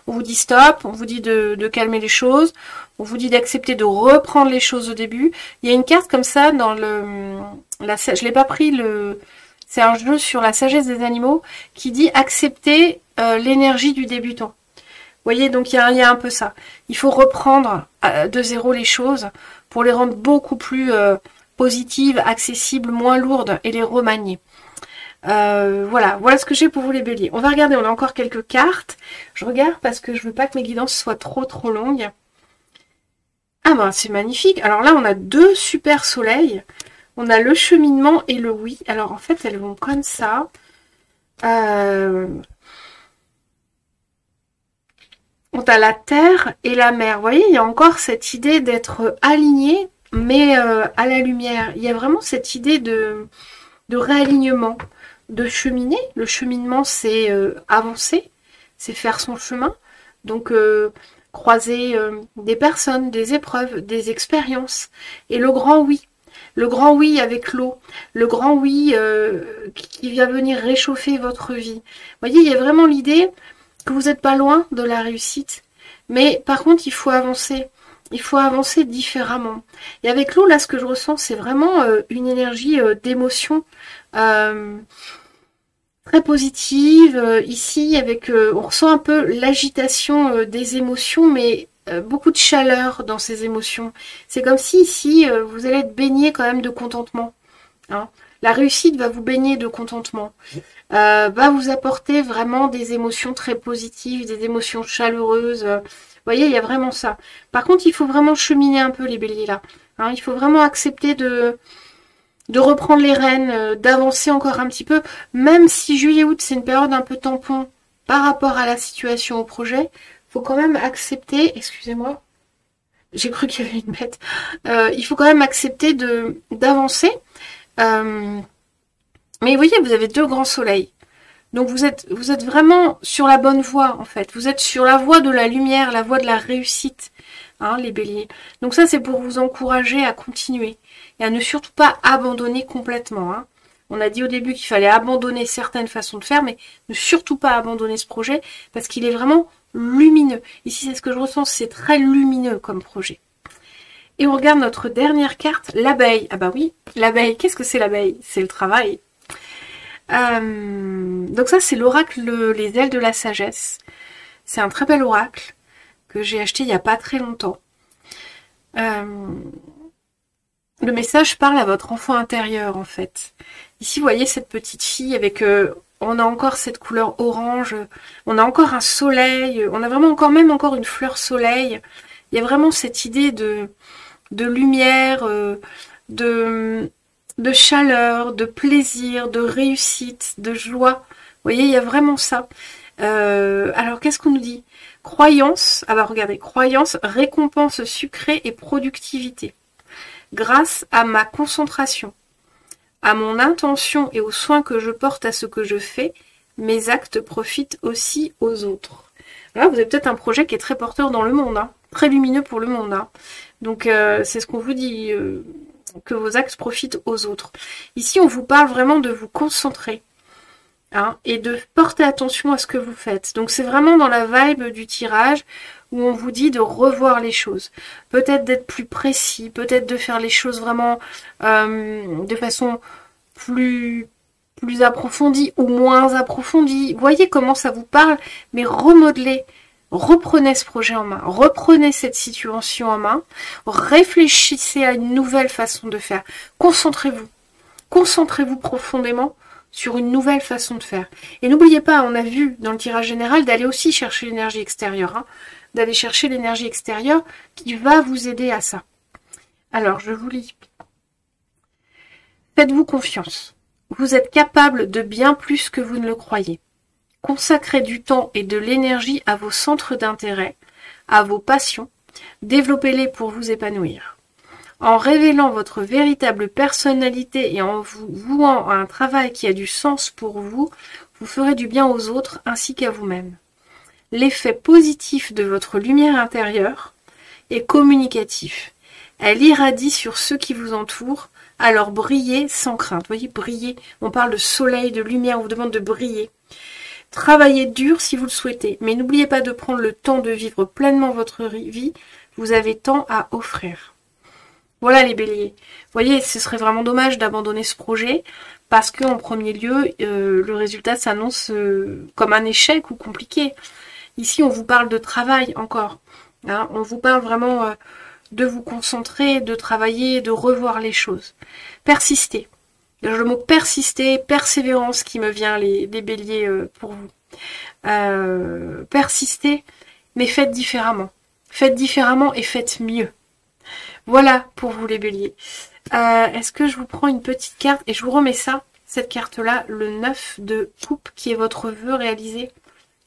on vous dit stop, on vous dit de calmer les choses, on vous dit d'accepter de reprendre les choses au début. Il y a une carte comme ça dans je l'ai pas pris, c'est un jeu sur la sagesse des animaux qui dit accepter l'énergie du débutant. Vous voyez, donc il y a un peu ça. Il faut reprendre de zéro les choses pour les rendre beaucoup plus positives, accessibles, moins lourdes et les remanier. Voilà ce que j'ai pour vous les béliers. On va regarder, on a encore quelques cartes. Je regarde parce que je veux pas que mes guidances soient trop longues. Ah c'est magnifique. Alors là, on a 2 super soleils. On a le cheminement et le oui. Alors en fait, elles vont comme ça. On a la terre et la mer. Vous voyez, il y a encore cette idée d'être aligné, mais à la lumière. Il y a vraiment cette idée de réalignement, de cheminer. Le cheminement, c'est avancer, c'est faire son chemin. Donc, croiser des personnes, des épreuves, des expériences. Et le grand oui avec l'eau, le grand oui qui vient venir réchauffer votre vie. Vous voyez, il y a vraiment l'idée que vous n'êtes pas loin de la réussite, mais par contre, il faut avancer. Il faut avancer différemment. Et avec l'eau, là, ce que je ressens, c'est vraiment une énergie d'émotion très positive. Ici, avec, on ressent un peu l'agitation des émotions, mais beaucoup de chaleur dans ces émotions. C'est comme si ici, vous allez être baigné quand même de contentement. Hein. La réussite va vous baigner de contentement. Va vous apporter vraiment des émotions très positives, des émotions chaleureuses. Vous voyez, il y a vraiment ça. Par contre, il faut vraiment cheminer un peu les béliers là. Hein, il faut vraiment accepter de reprendre les rênes, d'avancer encore un petit peu. Même si juillet-août, c'est une période un peu tampon par rapport à la situation au projet, il faut quand même accepter, excusez-moi, j'ai cru qu'il y avait une bête, il faut quand même accepter d'avancer. Mais vous voyez, vous avez 2 grands soleils. Donc vous êtes vraiment sur la bonne voie, en fait. Vous êtes sur la voie de la lumière, la voie de la réussite, hein, les béliers. Donc ça, c'est pour vous encourager à continuer. Et à ne surtout pas abandonner complètement. Hein. On a dit au début qu'il fallait abandonner certaines façons de faire, mais ne surtout pas abandonner ce projet, parce qu'il est vraiment lumineux. Ici, c'est ce que je ressens, c'est très lumineux comme projet. Et on regarde notre dernière carte, l'abeille. Ah bah oui, l'abeille, qu'est-ce que c'est l'abeille? C'est le travail. Donc ça, c'est l'oracle Les ailes de la sagesse. C'est un très bel oracle que j'ai acheté il n'y a pas très longtemps. Le message parle à votre enfant intérieur, en fait. Ici, vous voyez cette petite fille avec... on a encore cette couleur orange, on a encore un soleil, on a vraiment encore une fleur soleil. Il y a vraiment cette idée de lumière, de chaleur, de plaisir, de réussite, de joie. Vous voyez, il y a vraiment ça. Alors, qu'est-ce qu'on nous dit? Croyance, ah bah regardez, croyance, récompense sucrée et productivité. Grâce à ma concentration, à mon intention et aux soins que je porte à ce que je fais, mes actes profitent aussi aux autres. Là, vous avez peut-être un projet qui est très porteur dans le monde, hein, très lumineux pour le monde. Hein. Donc, c'est ce qu'on vous dit, que vos actes profitent aux autres. Ici, on vous parle vraiment de vous concentrer. Hein, et de porter attention à ce que vous faites. Donc c'est vraiment dans la vibe du tirage où on vous dit de revoir les choses. Peut-être d'être plus précis, peut-être de faire les choses vraiment de façon plus approfondie ou moins approfondie. Voyez comment ça vous parle, mais remodelez. Reprenez ce projet en main, reprenez cette situation en main, réfléchissez à une nouvelle façon de faire. Concentrez-vous profondément sur une nouvelle façon de faire. Et n'oubliez pas, on a vu dans le tirage général d'aller aussi chercher l'énergie extérieure, hein, d'aller chercher l'énergie extérieure qui va vous aider à ça. Alors, je vous lis. Faites-vous confiance. Vous êtes capable de bien plus que vous ne le croyez. Consacrez du temps et de l'énergie à vos centres d'intérêt, à vos passions. Développez-les pour vous épanouir. En révélant votre véritable personnalité et en vous vouant à un travail qui a du sens pour vous, vous ferez du bien aux autres ainsi qu'à vous-même. L'effet positif de votre lumière intérieure est communicatif. Elle irradie sur ceux qui vous entourent, alors brillez sans crainte. Vous voyez, brillez, on parle de soleil, de lumière, on vous demande de briller. Travaillez dur si vous le souhaitez, mais n'oubliez pas de prendre le temps de vivre pleinement votre vie, vous avez tant à offrir. Voilà les béliers. Vous voyez, ce serait vraiment dommage d'abandonner ce projet parce qu'en premier lieu, le résultat s'annonce comme un échec ou compliqué. Ici, on vous parle de travail encore. Hein, on vous parle vraiment de vous concentrer, de travailler, de revoir les choses. Persistez. Le mot persister, persévérance qui me vient les béliers pour vous. Persistez, mais faites différemment. Faites différemment et faites mieux. Voilà pour vous les béliers. Est-ce que je vous prends une petite carte et je vous remets ça, cette carte-là, le 9 de coupe, qui est votre vœu réalisé,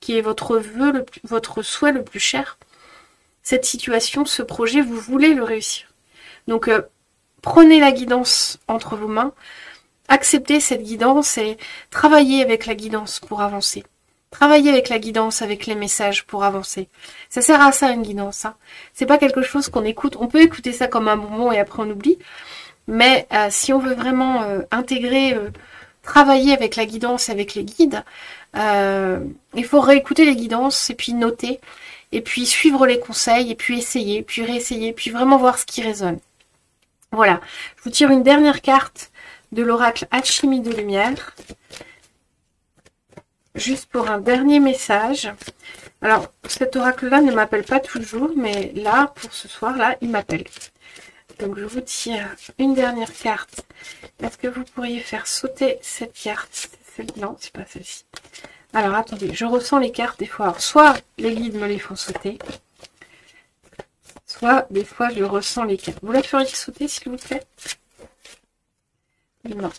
qui est votre vœu, votre souhait le plus cher. Cette situation, ce projet, vous voulez le réussir. Donc, prenez la guidance entre vos mains, acceptez cette guidance et travaillez avec la guidance pour avancer. Travaillez avec la guidance, avec les messages pour avancer. Ça sert à ça une guidance. Hein. C'est pas quelque chose qu'on écoute. On peut écouter ça comme un bonbon et après on oublie. Mais si on veut vraiment intégrer, travailler avec la guidance, avec les guides, il faut réécouter les guidances et puis noter. Et puis suivre les conseils et puis essayer, puis réessayer, puis vraiment voir ce qui résonne. Voilà. Je vous tire une dernière carte de l'oracle Alchimie de Lumière. Juste pour un dernier message. Alors, cet oracle-là ne m'appelle pas toujours, mais là, pour ce soir-là, il m'appelle. Donc, je vous tire une dernière carte. Est-ce que vous pourriez faire sauter cette carte? Non, c'est pas celle-ci. Alors, attendez, je ressens les cartes des fois. Alors, soit les guides me les font sauter, soit des fois, je ressens les cartes. Vous la feriez sauter, s'il vous plaît? Non.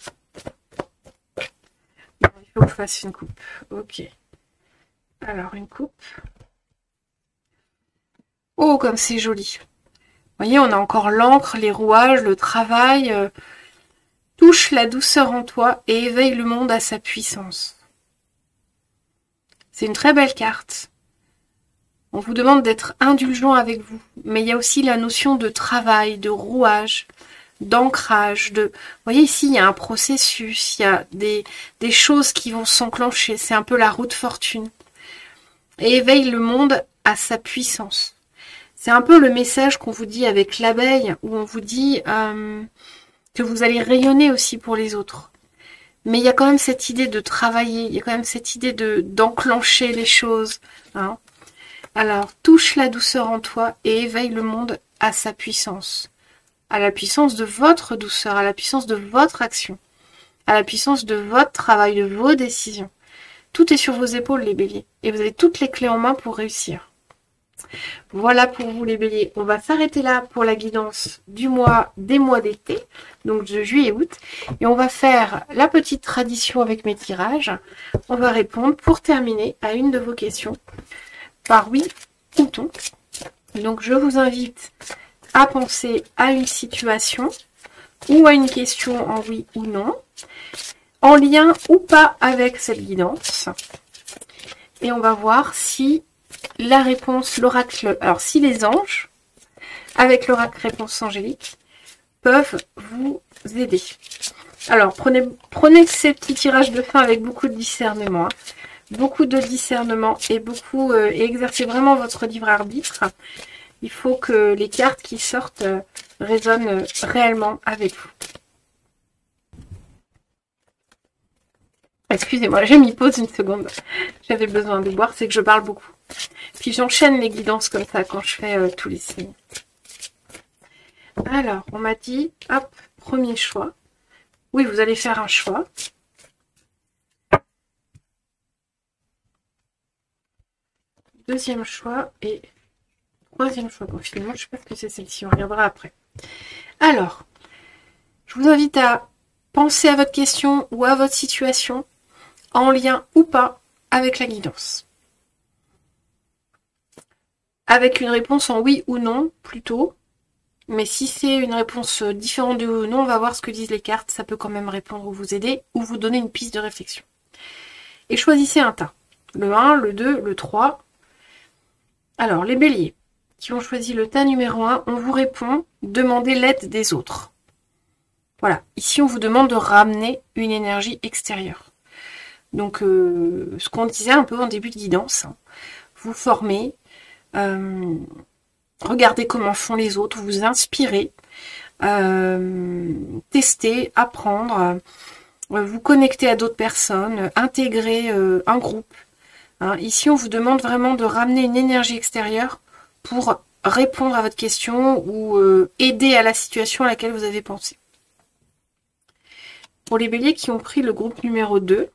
Il faut que je fasse une coupe. Ok. Alors, une coupe. Oh, comme c'est joli. Vous voyez, on a encore l'encre, les rouages, le travail. Touche la douceur en toi et éveille le monde à sa puissance. C'est une très belle carte. On vous demande d'être indulgent avec vous. Mais il y a aussi la notion de travail, de rouage, d'ancrage. Vous voyez ici, il y a un processus, il y a des choses qui vont s'enclencher. C'est un peu la roue de fortune. et éveille le monde à sa puissance. C'est un peu le message qu'on vous dit avec l'abeille, où on vous dit que vous allez rayonner aussi pour les autres. Mais il y a quand même cette idée de travailler, il y a quand même cette idée d'enclencher les choses. Hein. Alors, touche la douceur en toi et éveille le monde à sa puissance. À la puissance de votre douceur, à la puissance de votre action, à la puissance de votre travail, de vos décisions. Tout est sur vos épaules, les béliers. Et vous avez toutes les clés en main pour réussir. Voilà pour vous les béliers. On va s'arrêter là pour la guidance des mois d'été, donc de juillet-août. Et on va faire la petite tradition avec mes tirages. On va répondre pour terminer à une de vos questions par oui ou non. Donc je vous invite à penser à une situation ou à une question en oui ou non, en lien ou pas avec cette guidance. Et on va voir si la réponse, l'oracle, alors si les anges, avec l'oracle réponse angélique, peuvent vous aider. Alors, prenez ces petits tirages de fin avec beaucoup de discernement. Hein. Beaucoup de discernement et beaucoup et exercez vraiment votre libre arbitre. Il faut que les cartes qui sortent résonnent réellement avec vous. Excusez-moi, j'ai mis pause une seconde. J'avais besoin de boire, c'est que je parle beaucoup. Puis j'enchaîne les guidances comme ça quand je fais tous les signes. Alors, on m'a dit, hop, premier choix. Oui, vous allez faire un choix. Deuxième choix et troisième choix. Bon, finalement, je ne sais pas ce que c'est celle-ci, on regardera après. Alors, je vous invite à penser à votre question ou à votre situation, en lien ou pas avec la guidance. Avec une réponse en oui ou non, plutôt. Mais si c'est une réponse différente de oui ou non, on va voir ce que disent les cartes. Ça peut quand même répondre ou vous aider, ou vous donner une piste de réflexion. Et choisissez un tas. Le 1, le 2, le 3. Alors, les béliers qui ont choisi le tas numéro 1, on vous répond, demandez l'aide des autres. Voilà. Ici, on vous demande de ramener une énergie extérieure. Donc, ce qu'on disait un peu en début de guidance, hein. Vous formez, regardez comment font les autres, vous inspirez, testez, apprendre, vous connectez à d'autres personnes, intégrer un groupe. Hein. Ici, on vous demande vraiment de ramener une énergie extérieure pour répondre à votre question ou aider à la situation à laquelle vous avez pensé. Pour les béliers qui ont pris le groupe numéro 2,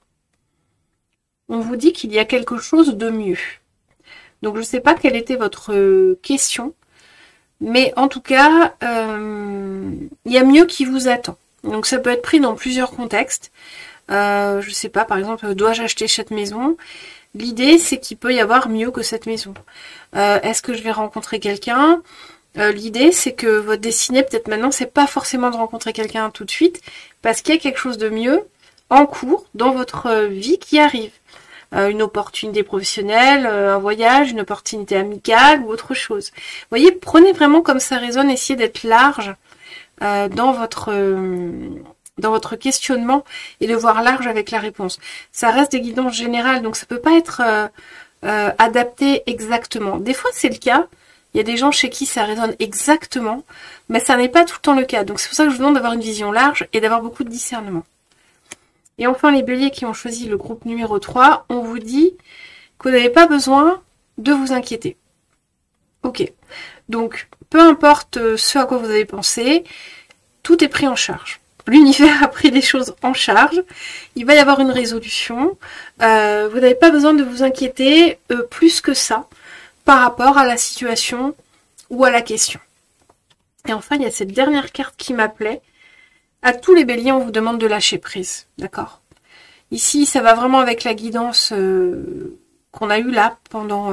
on vous dit qu'il y a quelque chose de mieux. Donc, je ne sais pas quelle était votre question, mais en tout cas, il y a mieux qui vous attend. Donc, ça peut être pris dans plusieurs contextes. Je ne sais pas, par exemple, dois-je acheter cette maison? L'idée, c'est qu'il peut y avoir mieux que cette maison. Est-ce que je vais rencontrer quelqu'un? L'idée, c'est que votre destinée, peut-être maintenant, c'est pas forcément de rencontrer quelqu'un tout de suite, parce qu'il y a quelque chose de mieux en cours dans votre vie qui arrive. Une opportunité professionnelle, un voyage, une opportunité amicale ou autre chose. Vous voyez, prenez vraiment comme ça résonne, essayez d'être large dans votre questionnement et de voir large avec la réponse. Ça reste des guidances générales, donc ça peut pas être adapté exactement. Des fois, c'est le cas. Il y a des gens chez qui ça résonne exactement, mais ça n'est pas tout le temps le cas. Donc c'est pour ça que je vous demande d'avoir une vision large et d'avoir beaucoup de discernement. Et enfin, les béliers qui ont choisi le groupe numéro 3, on vous dit que vous n'avez pas besoin de vous inquiéter. Ok. Donc, peu importe ce à quoi vous avez pensé, tout est pris en charge. L'univers a pris les choses en charge. Il va y avoir une résolution. Vous n'avez pas besoin de vous inquiéter plus que ça par rapport à la situation ou à la question. Et enfin, il y a cette dernière carte qui m'appelait. À tous les béliers, on vous demande de lâcher prise, d'accord? Ici, ça va vraiment avec la guidance qu'on a eue là pendant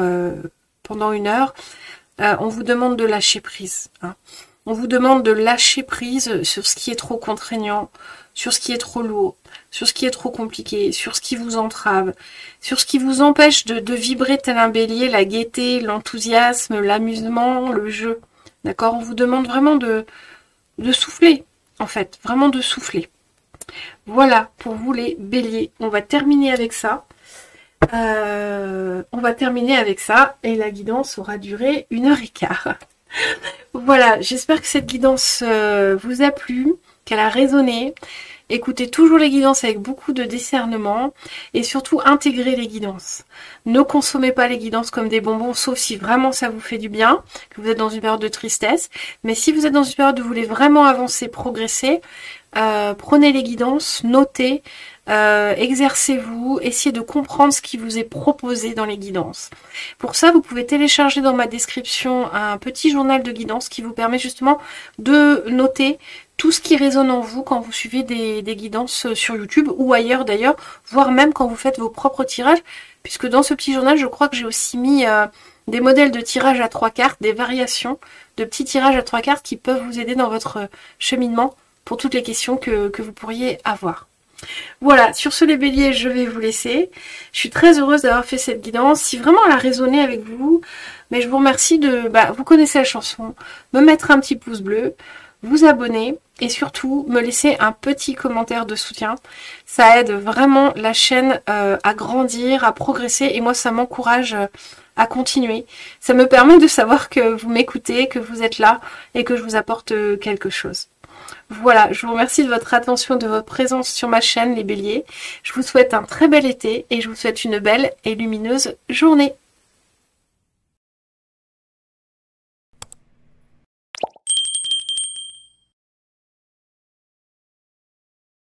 une heure. On vous demande de lâcher prise. Hein. On vous demande de lâcher prise sur ce qui est trop contraignant, sur ce qui est trop lourd, sur ce qui est trop compliqué, sur ce qui vous entrave, sur ce qui vous empêche de vibrer tel un bélier, la gaieté, l'enthousiasme, l'amusement, le jeu. D'accord? On vous demande vraiment de souffler. En fait, vraiment de souffler. Voilà pour vous les béliers. On va terminer avec ça. On va terminer avec ça et la guidance aura duré 1h15. Voilà, j'espère que cette guidance vous a plu, qu'elle a résonné. Écoutez toujours les guidances avec beaucoup de discernement et surtout intégrez les guidances. Ne consommez pas les guidances comme des bonbons, sauf si vraiment ça vous fait du bien, que vous êtes dans une période de tristesse. Mais si vous êtes dans une période où vous voulez vraiment avancer, progresser, prenez les guidances, notez, exercez-vous, essayez de comprendre ce qui vous est proposé dans les guidances. Pour ça, vous pouvez télécharger dans ma description un petit journal de guidance qui vous permet justement de noter tout ce qui résonne en vous quand vous suivez des guidances sur YouTube ou ailleurs d'ailleurs, voire même quand vous faites vos propres tirages, puisque dans ce petit journal, je crois que j'ai aussi mis des modèles de tirage à 3 cartes, des variations de petits tirages à 3 cartes qui peuvent vous aider dans votre cheminement pour toutes les questions que vous pourriez avoir. Voilà, sur ce les béliers, je vais vous laisser. Je suis très heureuse d'avoir fait cette guidance. Si vraiment elle a résonné avec vous, mais je vous remercie de, vous connaissez la chanson, me mettre un petit pouce bleu, vous abonner et surtout me laisser un petit commentaire de soutien. Ça aide vraiment la chaîne à grandir, à progresser et moi ça m'encourage à continuer. Ça me permet de savoir que vous m'écoutez, que vous êtes là et que je vous apporte quelque chose. Voilà, je vous remercie de votre attention, de votre présence sur ma chaîne les béliers. Je vous souhaite un très bel été et je vous souhaite une belle et lumineuse journée.